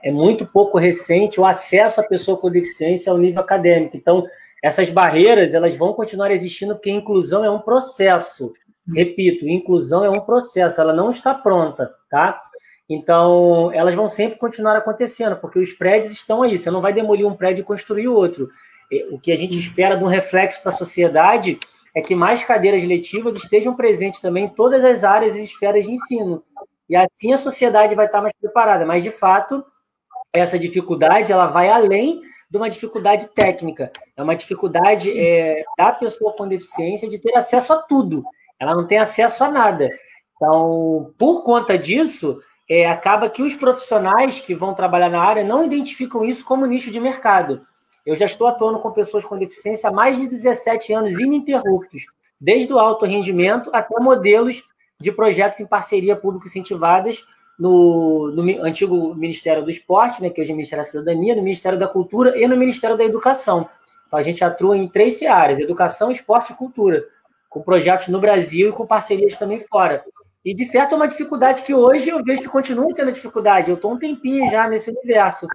é muito pouco recente o acesso à pessoa com deficiência ao nível acadêmico. Então, essas barreiras, elas vão continuar existindo, porque a inclusão é um processo. Repito, inclusão é um processo, ela não está pronta, tá? Então, elas vão sempre continuar acontecendo, porque os prédios estão aí. Você não vai demolir um prédio e construir outro. O que a gente espera de um reflexo para a sociedade é que mais cadeiras letivas estejam presentes também em todas as áreas e esferas de ensino. E assim a sociedade vai estar mais preparada. Mas, de fato, essa dificuldade ela vai além de uma dificuldade técnica. É uma dificuldade da pessoa com deficiência de ter acesso a tudo. Ela não tem acesso a nada. Então, por conta disso, acaba que os profissionais que vão trabalhar na área não identificam isso como nicho de mercado. Eu já estou atuando com pessoas com deficiência há mais de 17 anos ininterruptos, desde o alto rendimento até modelos de projetos em parceria público-incentivadas no antigo Ministério do Esporte, né, que hoje é o Ministério da Cidadania, no Ministério da Cultura e no Ministério da Educação. Então, a gente atua em 3 áreas, educação, esporte e cultura, com projetos no Brasil e com parcerias também fora. E, de fato, é uma dificuldade que hoje eu vejo que continua tendo dificuldade. Eu estou um tempinho já nesse universo.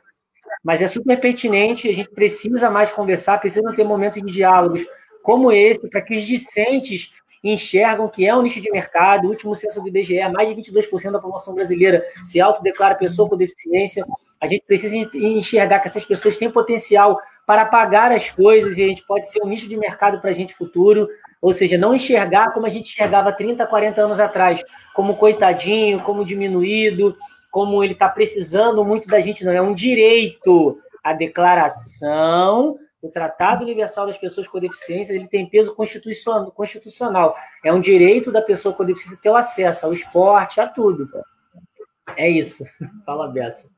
Mas é super pertinente, a gente precisa mais conversar, precisa ter momentos de diálogos como esse, para que os discentes enxergam que é um nicho de mercado. O último censo do IBGE, mais de 22% da população brasileira se autodeclara pessoa com deficiência. A gente precisa enxergar que essas pessoas têm potencial para pagar as coisas e a gente pode ser um nicho de mercado para a gente futuro. Ou seja, não enxergar como a gente enxergava 30, 40 anos atrás, como coitadinho, como diminuído, como ele está precisando muito da gente. Não, é um direito. A declaração, o Tratado Universal das Pessoas com Deficiência, ele tem peso constitucional. É um direito da pessoa com deficiência ter o acesso ao esporte, a tudo. É isso. Fala, Bessa.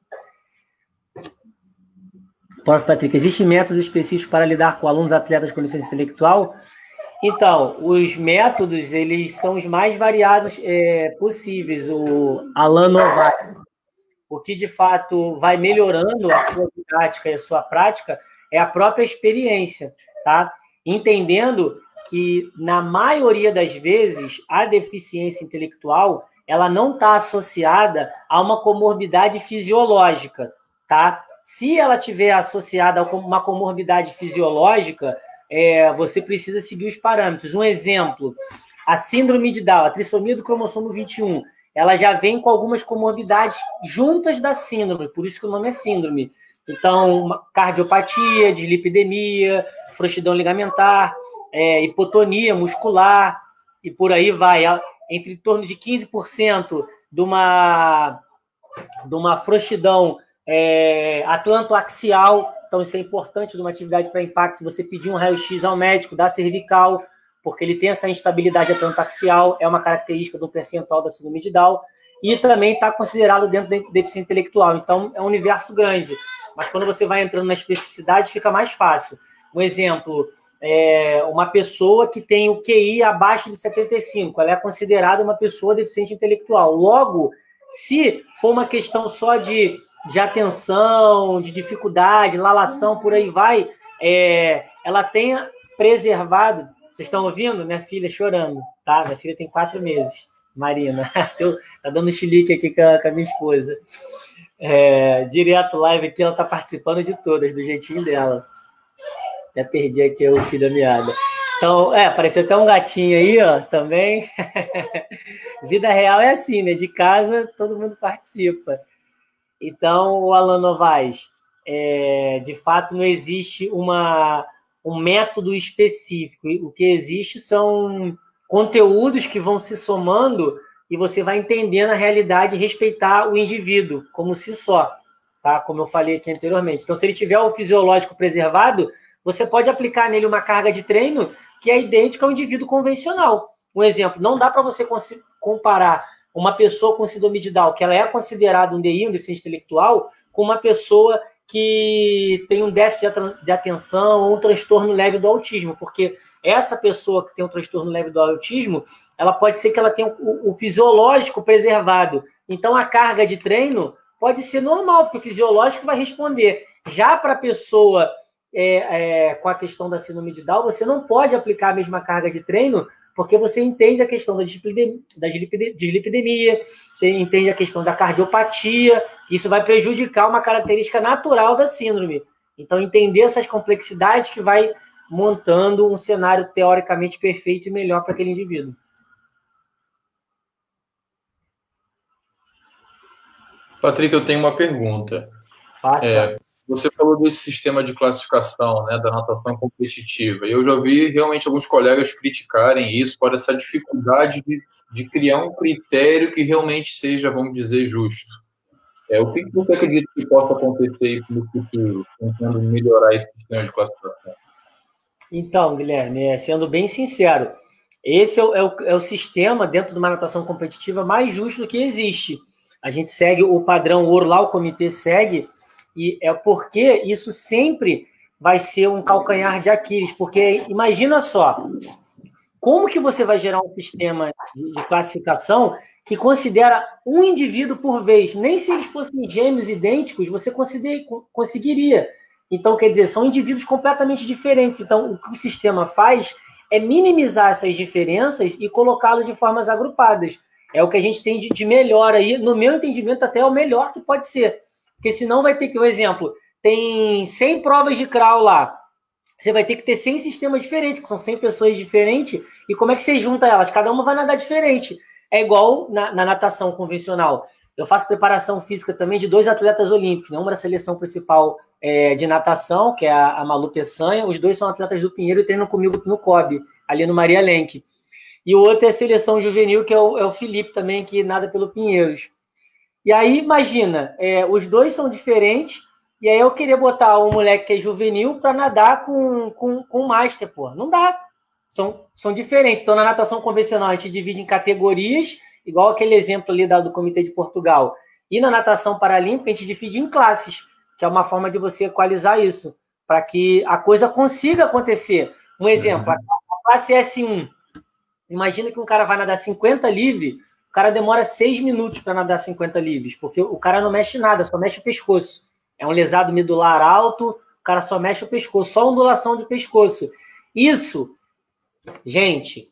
Prof. Patrick, existem métodos específicos para lidar com alunos atletas com deficiência intelectual? Então, os métodos, eles são os mais variados possíveis. O Alan Novato, o que, de fato, vai melhorando a sua didática e a sua prática é a própria experiência, tá? Entendendo que, na maioria das vezes, a deficiência intelectual ela não está associada a uma comorbidade fisiológica, tá? Se ela tiver associada a uma comorbidade fisiológica, você precisa seguir os parâmetros. Um exemplo, a síndrome de Down, a trissomia do cromossomo 21, ela já vem com algumas comorbidades juntas da síndrome, por isso que o nome é síndrome. Então, cardiopatia, dislipidemia, frouxidão ligamentar, hipotonia muscular, e por aí vai. Entre em torno de 15% de uma frouxidão atlantoaxial. Então, isso é importante de uma atividade para impacto. Você pedir um raio-x ao médico da cervical, porque ele tem essa instabilidade atlantoaxial, é uma característica do percentual da síndrome de Down, e também está considerado dentro da deficiência intelectual. Então, é um universo grande. Mas quando você vai entrando na especificidade, fica mais fácil. Um exemplo, uma pessoa que tem o QI abaixo de 75, ela é considerada uma pessoa deficiente intelectual. Logo, se for uma questão só de atenção, de dificuldade, lalação, por aí vai, ela tenha preservado. Vocês estão ouvindo? Minha filha chorando, tá? Minha filha tem 4 meses, Marina. Tá dando chilique aqui com a minha esposa. Direto live aqui, ela tá participando de todas, do jeitinho dela. Até perdi aqui o fio da meada. Então, apareceu até um gatinho aí, ó, também. Vida real é assim, né? De casa, todo mundo participa. Então, o Alan Novaes, de fato, não existe um método específico. O que existe são conteúdos que vão se somando e você vai entendendo a realidade e respeitar o indivíduo como si só, tá? Como eu falei aqui anteriormente. Então, se ele tiver o fisiológico preservado, você pode aplicar nele uma carga de treino que é idêntica ao indivíduo convencional. Um exemplo, não dá para você comparar uma pessoa com síndrome de Down, que ela é considerada um DI, um deficiente intelectual, com uma pessoa que tem um déficit de atenção ou um transtorno leve do autismo, porque essa pessoa que tem um transtorno leve do autismo, ela pode ser que ela tenha o fisiológico preservado. Então, a carga de treino pode ser normal, porque o fisiológico vai responder. Já para a pessoa com a questão da síndrome de Down, você não pode aplicar a mesma carga de treino, porque você entende a questão da dislipidemia, você entende a questão da cardiopatia, isso vai prejudicar uma característica natural da síndrome. Então, entender essas complexidades que vai montando um cenário teoricamente perfeito e melhor para aquele indivíduo. Patrick, eu tenho uma pergunta. Faça. Você falou desse sistema de classificação, né, da natação competitiva, e eu já vi realmente alguns colegas criticarem isso por essa dificuldade de criar um critério que realmente seja, vamos dizer, justo. O que você acredita que possa acontecer no futuro, tentando melhorar esse sistema de classificação? Então, Guilherme, sendo bem sincero, esse é o sistema dentro de uma natação competitiva mais justo que existe. A gente segue o padrão ouro lá, o comitê segue, e é porque isso sempre vai ser um calcanhar de Aquiles, porque imagina só, como que você vai gerar um sistema de classificação que considera um indivíduo por vez? Nem se eles fossem gêmeos idênticos, você conseguiria. Então, quer dizer, são indivíduos completamente diferentes. Então, o que o sistema faz é minimizar essas diferenças e colocá-los de formas agrupadas. É o que a gente tem de melhor aí, no meu entendimento, até é o melhor que pode ser. Porque senão vai ter que, um exemplo, tem 100 provas de crawl lá. Você vai ter que ter 100 sistemas diferentes, que são 100 pessoas diferentes, e como é que você junta elas? Cada uma vai nadar diferente. É igual na natação convencional. Eu faço preparação física também de 2 atletas olímpicos, né? Uma da seleção principal de natação, que é a Malu Peçanha, os 2 são atletas do Pinheiro e treinam comigo no COB, ali no Maria Lenk. E o outro é a seleção juvenil, que é o Felipe também, que nada pelo Pinheiros. E aí, imagina, os 2 são diferentes, e aí eu queria botar um moleque que é juvenil para nadar com o Master, pô. Não dá. São diferentes. Então, na natação convencional, a gente divide em categorias, igual aquele exemplo ali do Comitê de Portugal. E na natação paralímpica, a gente divide em classes, que é uma forma de você equalizar isso, para que a coisa consiga acontecer. Um exemplo, a classe S1. Imagina que um cara vai nadar 50 livre, o cara demora 6 minutos para nadar 50 livres, porque o cara não mexe nada, só mexe o pescoço. É um lesado medular alto, o cara só mexe o pescoço, só ondulação de pescoço. Isso, gente,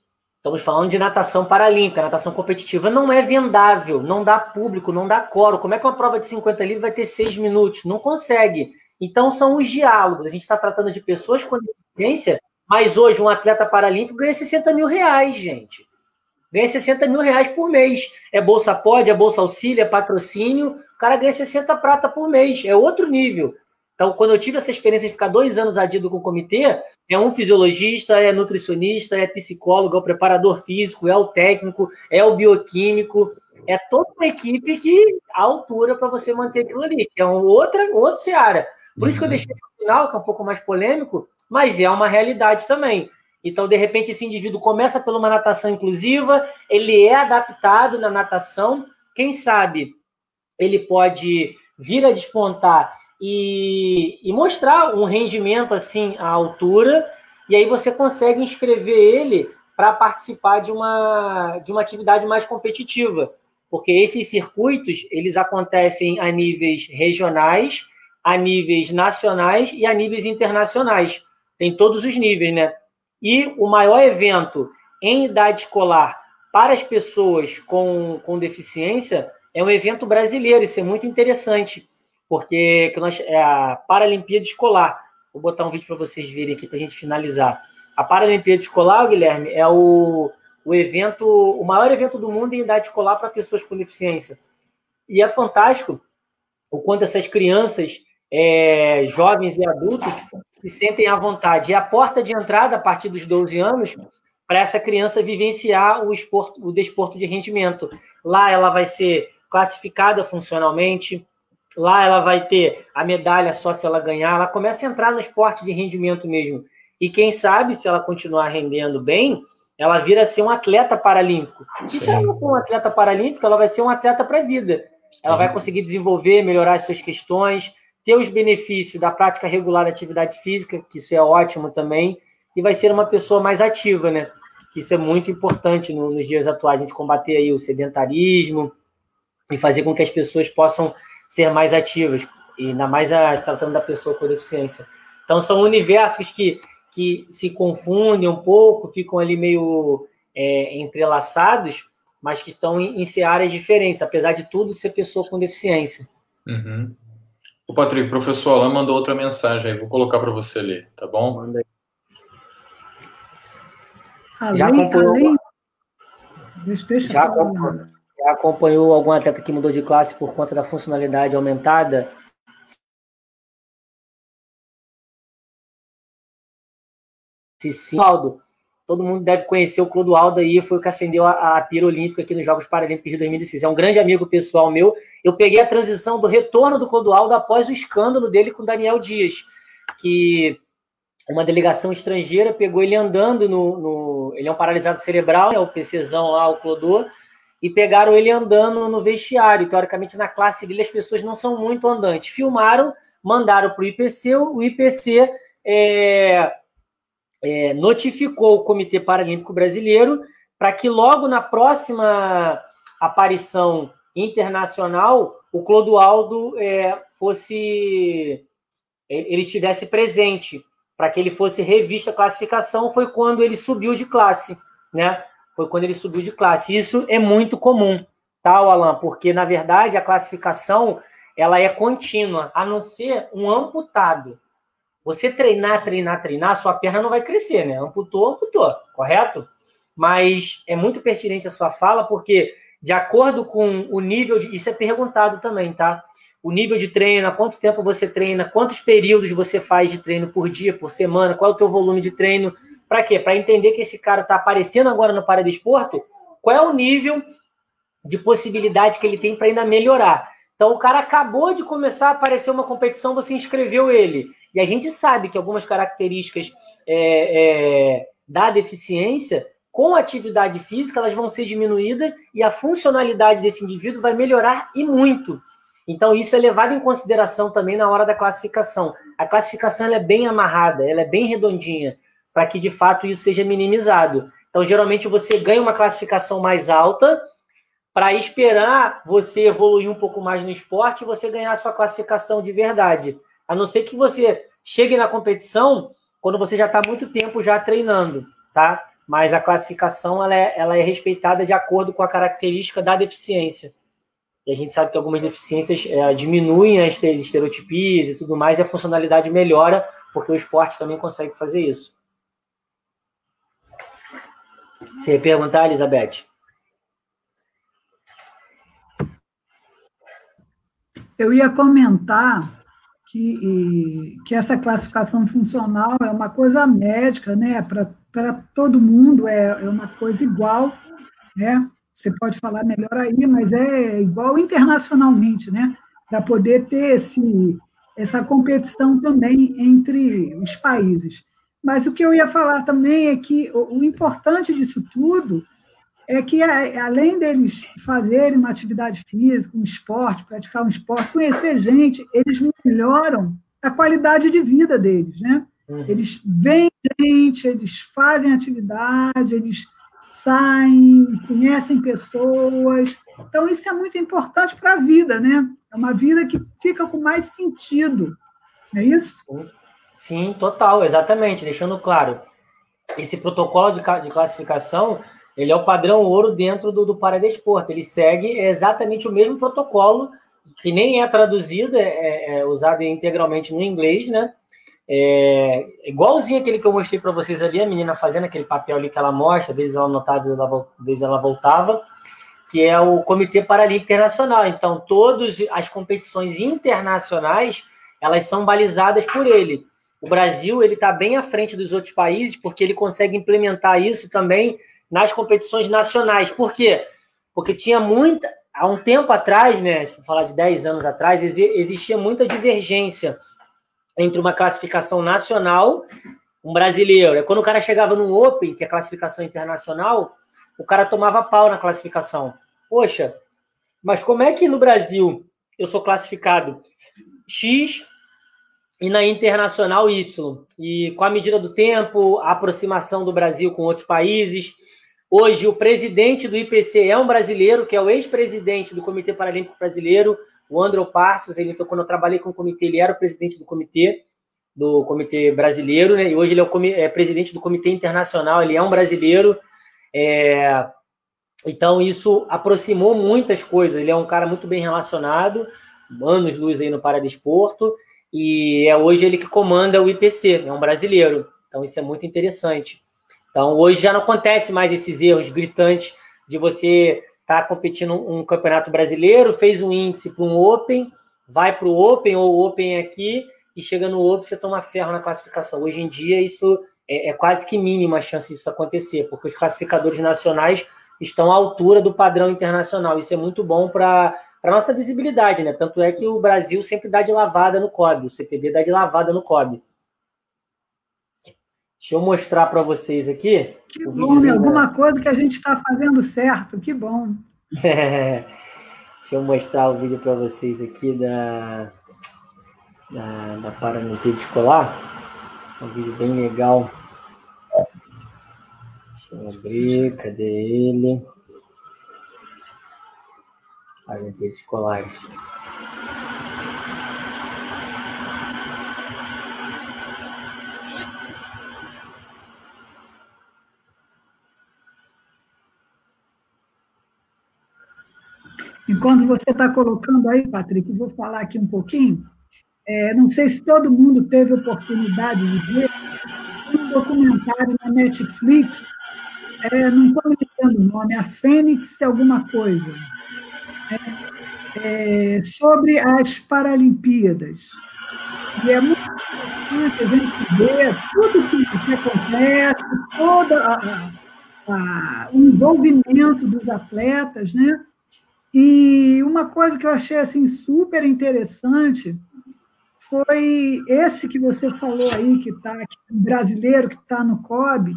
Estamos falando de natação paralímpica, natação competitiva. Não é vendável, não dá público, não dá coro. Como é que uma prova de 50 livros vai ter 6 minutos? Não consegue. Então, são os diálogos. A gente está tratando de pessoas com deficiência, mas hoje um atleta paralímpico ganha 60 mil reais, gente. Ganha 60 mil reais por mês. É Bolsa Pod, é Bolsa Auxílio, é patrocínio. O cara ganha 60 prata por mês. É outro nível. Então, quando eu tive essa experiência de ficar 2 anos adido com o comitê, é um fisiologista, é nutricionista, é psicólogo, é o preparador físico, é o técnico, é o bioquímico. É toda uma equipe que a altura para você manter aquilo ali. Que é um outro seara. Por isso que eu deixei no final, que é um pouco mais polêmico, mas é uma realidade também. Então, de repente, esse indivíduo começa por uma natação inclusiva, ele é adaptado na natação, quem sabe ele pode vir a despontar e mostrar um rendimento assim à altura, e aí você consegue inscrever ele para participar de uma atividade mais competitiva, porque esses circuitos eles acontecem a níveis regionais, a níveis nacionais e a níveis internacionais. Tem todos os níveis, né? E o maior evento em idade escolar para as pessoas com deficiência é um evento brasileiro. Isso é muito interessante, porque é a Paralimpíada Escolar. Vou botar um vídeo para vocês verem aqui para a gente finalizar. A Paralimpíada Escolar, Guilherme, é o maior evento do mundo em idade escolar para pessoas com deficiência. E é fantástico o quanto essas crianças, jovens e adultos, se sentem à vontade. E a porta de entrada, a partir dos 12 anos, para essa criança vivenciar o desporto de rendimento. Lá ela vai ser classificada funcionalmente, lá ela vai ter a medalha só se ela ganhar, ela começa a entrar no esporte de rendimento mesmo. E quem sabe, se ela continuar rendendo bem, ela vira a ser um atleta paralímpico. E se ela não for um atleta paralímpico, ela vai ser um atleta para a vida. Ela vai conseguir desenvolver, melhorar as suas questões, ter os benefícios da prática regular da atividade física, que isso é ótimo também, e vai ser uma pessoa mais ativa, né? Que isso é muito importante nos dias atuais, a gente combater aí o sedentarismo e fazer com que as pessoas possam ser mais ativas, e ainda mais tratando da pessoa com deficiência. Então, são universos que se confundem um pouco, ficam ali meio entrelaçados, mas que estão em áreas diferentes, apesar de tudo ser pessoa com deficiência. Uhum. O Patrick, o professor Alain mandou outra mensagem aí, vou colocar para você ler, tá bom? Manda aí. Já acompanhou algum atleta que mudou de classe por conta da funcionalidade aumentada? Sim, Aldo. Todo mundo deve conhecer o Clodoaldo aí, foi o que acendeu a pira olímpica aqui nos Jogos Paralímpicos de 2006. É um grande amigo pessoal meu. Eu peguei a transição do retorno do Clodoaldo após o escândalo dele com Daniel Dias, que uma delegação estrangeira pegou ele andando ele é um paralisado cerebral, é o PCzão lá, o Clodô, e pegaram ele andando no vestiário. Teoricamente, na classe dele, as pessoas não são muito andantes. Filmaram, mandaram para o IPC, o IPC notificou o Comitê Paralímpico Brasileiro para que logo na próxima aparição internacional o Clodoaldo ele estivesse presente, para que ele fosse revisto a classificação. Foi quando ele subiu de classe, né? Foi quando ele subiu de classe. Isso é muito comum, tá, Alan? Porque, na verdade, a classificação ela é contínua, a não ser um amputado. Você treinar, sua perna não vai crescer, né? Amputou, correto? Mas é muito pertinente a sua fala, porque de acordo com o nível isso é perguntado também, tá? O nível de treino, há quanto tempo você treina, quantos períodos você faz de treino por dia, por semana, qual é o teu volume de treino, para quê? Para entender que esse cara está aparecendo agora no paradesporto, qual é o nível de possibilidade que ele tem para ainda melhorar. Então, o cara acabou de começar a aparecer uma competição, você inscreveu ele. E a gente sabe que algumas características da deficiência, com a atividade física, elas vão ser diminuídas e a funcionalidade desse indivíduo vai melhorar e muito. Então, isso é levado em consideração também na hora da classificação. A classificação ela é bem amarrada, ela é bem redondinha, para que, de fato, isso seja minimizado. Então, geralmente, você ganha uma classificação mais alta para esperar você evoluir um pouco mais no esporte e você ganhar a sua classificação de verdade. A não ser que você chegue na competição quando você já está há muito tempo já treinando, tá? mas a classificação ela é respeitada de acordo com a característica da deficiência. E a gente sabe que algumas deficiências diminuem as estereotipias e tudo mais, e a funcionalidade melhora, porque o esporte também consegue fazer isso. Você ia perguntar, Elizabeth? Eu ia comentar que essa classificação funcional é uma coisa médica, né? Para todo mundo é uma coisa igual, né? Você pode falar melhor aí, mas é igual internacionalmente, né? Para poder ter essa competição também entre os países. Mas o que eu ia falar também é que o importante disso tudo é que, além deles fazerem uma atividade física, um esporte, praticar um esporte, conhecer gente, eles melhoram a qualidade de vida deles, né? Eles veem gente, eles fazem atividade, eles saem, conhecem pessoas. Então, isso é muito importante para a vida, né? É uma vida que fica com mais sentido, não é isso? Sim, total, exatamente. Deixando claro, esse protocolo de classificação, ele é o padrão ouro dentro do paradesporto. Ele segue exatamente o mesmo protocolo, que nem é traduzido, é usado integralmente no inglês, né? Igualzinho aquele que eu mostrei para vocês ali, a menina fazendo aquele papel ali que ela mostra, às vezes ela anotava, às vezes ela voltava, que é o Comitê Paralímpico Internacional. Então, todas as competições internacionais, elas são balizadas por ele. O Brasil, ele está bem à frente dos outros países, porque ele consegue implementar isso também nas competições nacionais. Por quê? Porque tinha muita... Há um tempo atrás, né, se falar de 10 anos atrás, existia muita divergência entre uma classificação nacional, um brasileiro. Quando o cara chegava no Open, que é a classificação internacional, o cara tomava pau na classificação. Poxa, mas como é que no Brasil eu sou classificado X e na internacional Y? E com a medida do tempo, a aproximação do Brasil com outros países. Hoje, o presidente do IPC é um brasileiro, que é o ex-presidente do Comitê Paralímpico Brasileiro, o André Passos. Então, quando eu trabalhei com o comitê, ele era o presidente do comitê brasileiro, né? E hoje ele é presidente do Comitê Internacional, ele é um brasileiro. Então, isso aproximou muitas coisas. Ele é um cara muito bem relacionado, anos-luz aí no paradesporto, e é hoje ele que comanda o IPC, é um brasileiro. Então, isso é muito interessante. Então, hoje já não acontece mais esses erros gritantes de você estar competindo um campeonato brasileiro, fez um índice para um Open, vai para o Open ou o Open aqui, e chega no Open, você toma ferro na classificação. Hoje em dia, isso é quase que mínima a chance disso acontecer, porque os classificadores nacionais estão à altura do padrão internacional. Isso é muito bom para a nossa visibilidade, né? Tanto é que o Brasil sempre dá de lavada no COB, o CPB dá de lavada no COB. Deixa eu mostrar para vocês aqui. Que bom, né? Alguma coisa que a gente está fazendo certo, que bom. Deixa eu mostrar o vídeo para vocês aqui da Paralimpíada Escolar. Um vídeo bem legal. Deixa eu abrir, cadê ele? Paralimpíadas Escolares. Enquanto você está colocando aí, Patrick, vou falar aqui um pouquinho. Não sei se todo mundo teve oportunidade de ver um documentário na Netflix, não estou me lembrando o nome, a Fênix alguma coisa, sobre as Paralimpíadas. E é muito interessante a gente ver tudo que acontece, todo o envolvimento dos atletas, né? E uma coisa que eu achei assim, super interessante foi esse que você falou aí, que está aqui, um brasileiro que está no COB,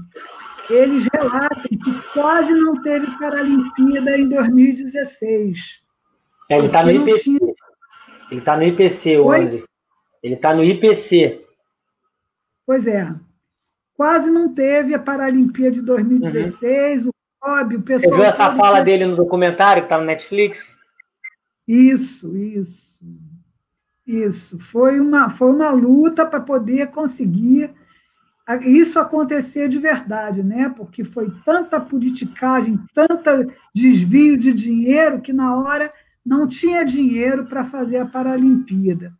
eles relatam que quase não teve Paralimpíada em 2016. Ele está no IPC. Ele está no IPC, o Andrés. Ele está no IPC. Pois é. Quase não teve a Paralimpíada de 2016, o COB, o pessoal... Você viu essa fala dele no documentário que está no Netflix? Isso. Foi uma luta para poder conseguir isso acontecer de verdade, né? Porque foi tanta politicagem, tanto desvio de dinheiro, que na hora não tinha dinheiro para fazer a Paralimpíada.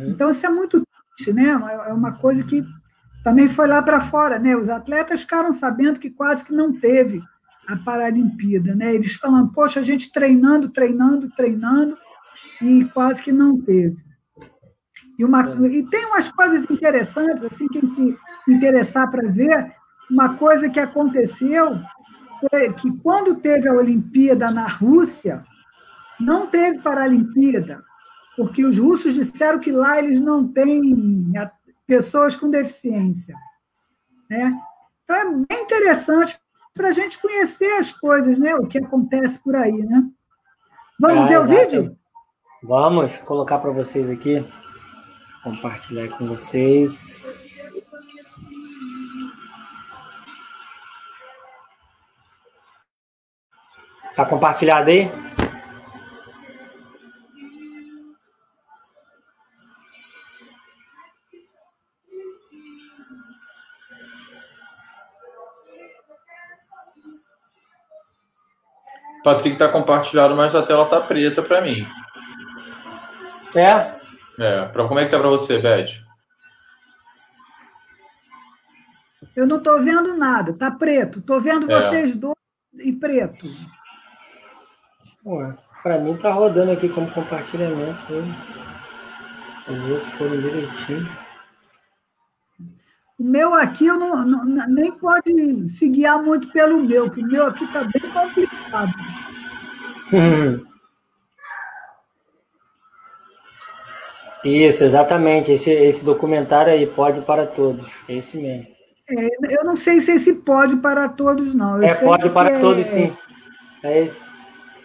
Então, isso é muito triste, né? É uma coisa que também foi lá para fora, né? Os atletas ficaram sabendo que quase que não teve a Paralimpíada, né? Eles falando, poxa, a gente treinando, e quase que não teve. E tem umas coisas interessantes, assim, quem se interessar para ver, uma coisa que aconteceu foi que quando teve a Olimpíada na Rússia, não teve Paralimpíada, porque os russos disseram que lá eles não têm pessoas com deficiência, né? Então é bem interessante para a gente conhecer as coisas, né? O que acontece por aí, né? Vamos ver o vídeo? Vamos colocar para vocês aqui. Compartilhar com vocês. Tá compartilhado aí? Patrick tá compartilhado, mas a tela tá preta para mim. Como é que tá para você, Beth? Eu não estou vendo nada, tá preto. Estou vendo vocês dois e preto. Para mim tá rodando aqui como compartilhamento. Os outros foram direitinho. O meu aqui eu nem pode se guiar muito pelo meu, que o meu aqui está bem complicado. Isso, exatamente. Esse documentário aí, Pode para Todos. É esse mesmo. Eu não sei se esse pode para todos, não. Pode para todos, sim. É esse.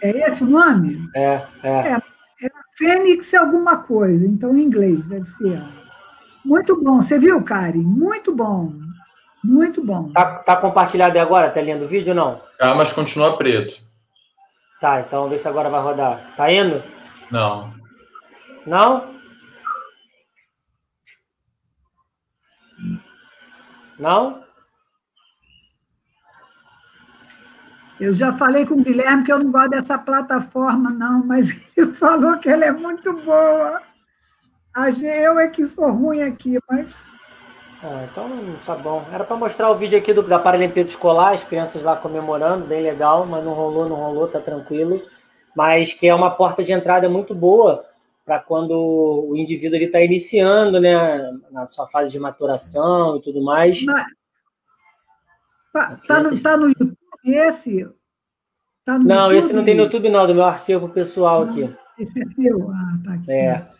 É esse o nome? É Fênix alguma coisa, então em inglês deve ser. Muito bom. Você viu, Karen? Muito bom. Muito bom. Tá compartilhado aí agora a telinha do vídeo ou não? Tá, mas continua preto. Tá, então vamos ver se agora vai rodar. Tá indo? Não. Não? Não? Eu já falei com o Guilherme que eu não gosto dessa plataforma, não, mas ele falou que ela é muito boa. Eu é que sou ruim aqui, mas... Então tá bom. Era para mostrar o vídeo aqui da Paralimpíada Escolar, as crianças lá comemorando, bem legal, mas não rolou, tá tranquilo. Mas que é uma porta de entrada muito boa para quando o indivíduo está iniciando, né, na sua fase de maturação e tudo mais. Tá no YouTube esse? Não, esse não tem no YouTube, não, do meu acervo pessoal aqui. Esse é seu? Tá aqui.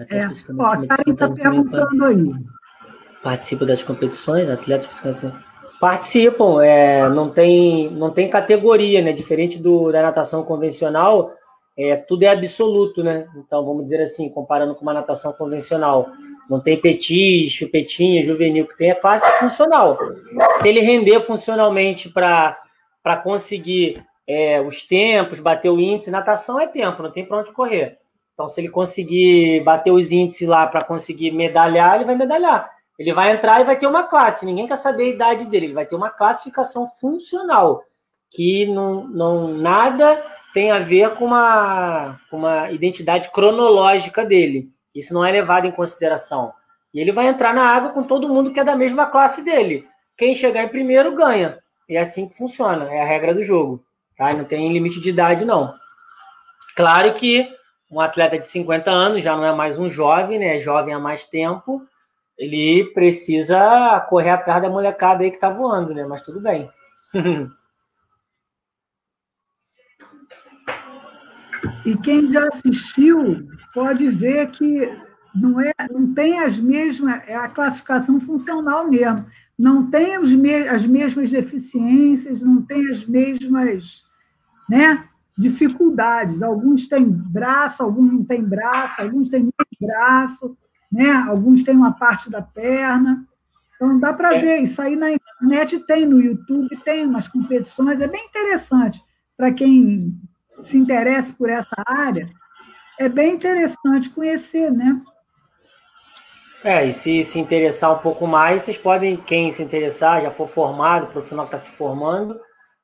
A Karen está perguntando aí. Participa das competições, atletas participam, não tem categoria, né? Diferente da natação convencional, tudo é absoluto, né? Então, vamos dizer assim, comparando com uma natação convencional, não tem petis, chupetinha, juvenil, que tem classe funcional. Se ele render funcionalmente para conseguir os tempos, bater o índice, natação é tempo, não tem para onde correr. Então, se ele conseguir bater os índices lá para conseguir medalhar, ele vai medalhar. Ele vai entrar e vai ter uma classe, ninguém quer saber a idade dele, ele vai ter uma classificação funcional, que nada tem a ver com uma identidade cronológica dele. Isso não é levado em consideração. E ele vai entrar na água com todo mundo que é da mesma classe dele. Quem chegar em primeiro ganha. E é assim que funciona, é a regra do jogo. Tá? Não tem limite de idade, não. Claro que um atleta de 50 anos já não é mais um jovem, né? É jovem há mais tempo. Ele precisa correr atrás da molecada aí que tá voando, né? Mas tudo bem. E quem já assistiu pode ver que não tem as mesmas... É a classificação funcional mesmo. Não tem as mesmas deficiências, não tem as mesmas, né, dificuldades. Alguns têm braço, alguns não têm braço, alguns têm meio braço, né? Alguns têm uma parte da perna. Então, dá para ver. Isso aí na internet tem, no YouTube tem umas competições. É bem interessante para quem se interessa por essa área. É bem interessante conhecer, né? E se interessar um pouco mais, vocês podem, quem se interessar, já for formado, profissional que está se formando,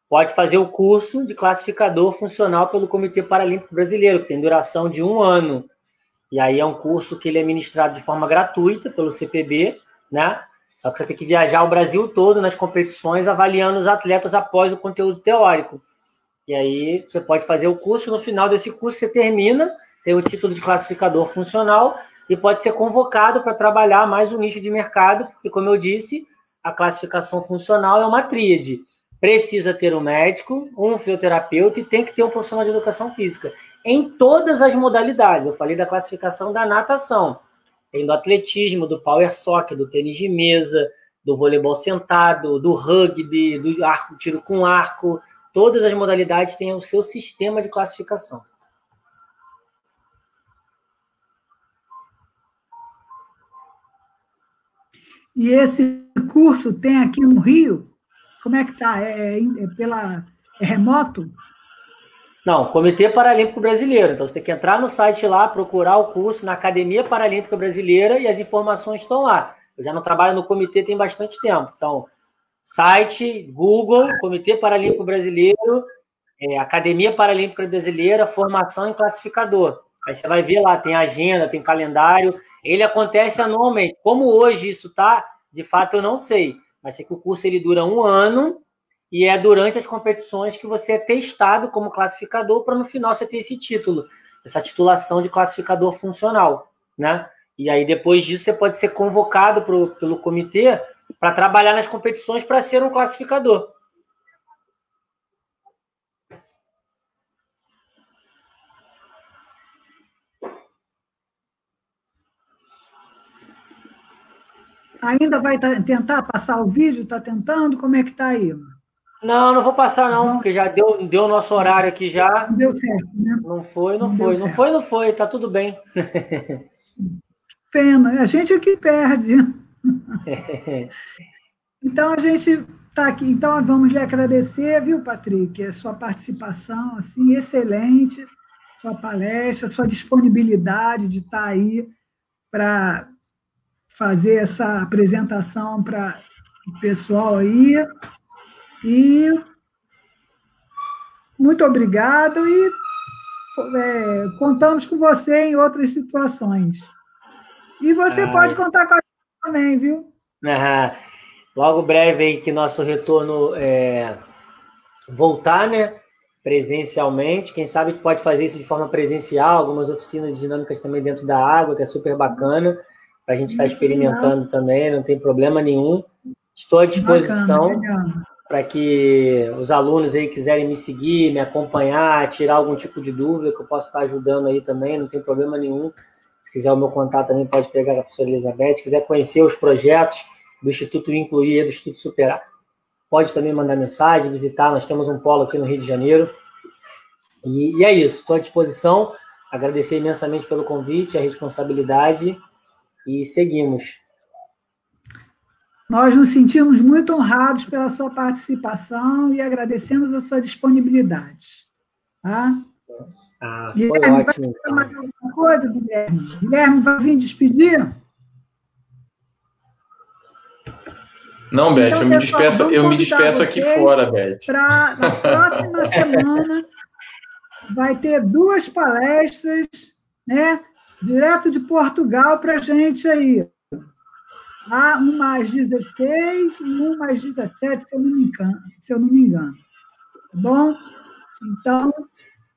pode fazer o curso de classificador funcional pelo Comitê Paralímpico Brasileiro, que tem duração de 1 ano. E aí é um curso que ele é ministrado de forma gratuita pelo CPB, né? Só que você tem que viajar o Brasil todo nas competições, avaliando os atletas após o conteúdo teórico. E aí você pode fazer o curso, no final desse curso você termina, tem o título de classificador funcional e pode ser convocado para trabalhar mais um nicho de mercado, porque, como eu disse, a classificação funcional é uma tríade. Precisa ter um médico, um fisioterapeuta e tem que ter um profissional de educação física. Em todas as modalidades. Eu falei da classificação da natação. Tem do atletismo, do power soccer, do tênis de mesa, do voleibol sentado, do rugby, do arco, tiro com arco. Todas as modalidades têm o seu sistema de classificação. E esse curso tem aqui no Rio? Como é que está? É remoto? Não, Comitê Paralímpico Brasileiro. Então, você tem que entrar no site lá, procurar o curso na Academia Paralímpica Brasileira e as informações estão lá. Eu já não trabalho no comitê tem bastante tempo. Então, site, Google, Comitê Paralímpico Brasileiro, Academia Paralímpica Brasileira, formação em classificador. Aí você vai ver lá, tem agenda, tem calendário. Ele acontece anualmente. Como hoje isso está, de fato eu não sei. Mas sei que o curso ele dura 1 ano e é durante as competições que você é testado como classificador para no final você ter esse título, essa titulação de classificador funcional, né? E aí depois disso você pode ser convocado pelo comitê para trabalhar nas competições para ser um classificador. Ainda vai tentar passar o vídeo? Está tentando? Como é que está aí? Não vou passar não, porque já deu o nosso horário aqui já. Não deu certo, né? Não foi, tá tudo bem. Pena, a gente é que perde. Então, a gente está aqui. Então, vamos lhe agradecer, viu, Patrick? A sua participação, assim, excelente, sua palestra, sua disponibilidade de estar aí para fazer essa apresentação para o pessoal aí. E muito obrigado e contamos com você em outras situações. E você pode contar com a gente também, viu? Logo breve aí que nosso retorno voltar, né? Presencialmente. Quem sabe que pode fazer isso de forma presencial, algumas oficinas dinâmicas também dentro da água, que é super bacana, para a gente estar experimentando também, não tem problema nenhum. Estou à disposição para que os alunos aí quiserem me seguir, me acompanhar, tirar algum tipo de dúvida, que eu possa estar ajudando aí também, não tem problema nenhum. Se quiser o meu contato também pode pegar a professora Elizabeth. Se quiser conhecer os projetos do Instituto Incluir e do Instituto Superar, pode também mandar mensagem, visitar. Nós temos um polo aqui no Rio de Janeiro. E é isso, estou à disposição. Agradecer imensamente pelo convite, a responsabilidade e seguimos. Nós nos sentimos muito honrados pela sua participação e agradecemos a sua disponibilidade. Tá? Foi Guilherme, ótimo. Vai falar alguma coisa, Guilherme? Guilherme vai vir despedir? Não, Beth, então, eu me despeço aqui fora, Beth. Na próxima semana vai ter 2 palestras, né, direto de Portugal para a gente aí. Uma às 16 e uma às 17, se eu não me engano. Tá bom? Então,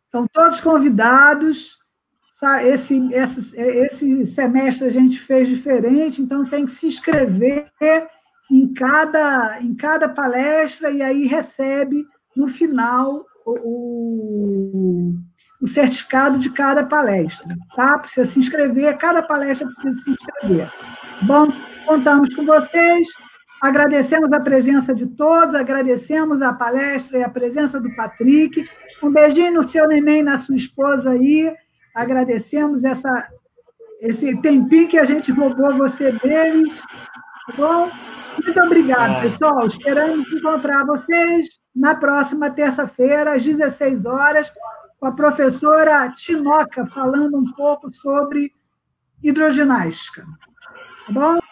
estão todos convidados. Esse semestre a gente fez diferente, então tem que se inscrever em cada palestra e aí recebe, no final, o certificado de cada palestra. Tá? Precisa se inscrever, cada palestra precisa se inscrever. Bom, contamos com vocês, agradecemos a presença de todos, agradecemos a palestra e a presença do Patrick. Um beijinho no seu neném e na sua esposa aí. Agradecemos esse tempinho que a gente roubou você deles. Tá bom? Muito obrigada, pessoal. Esperamos encontrar vocês na próxima terça-feira, às 16 horas, com a professora Tinoca, falando um pouco sobre hidroginástica. Tá bom?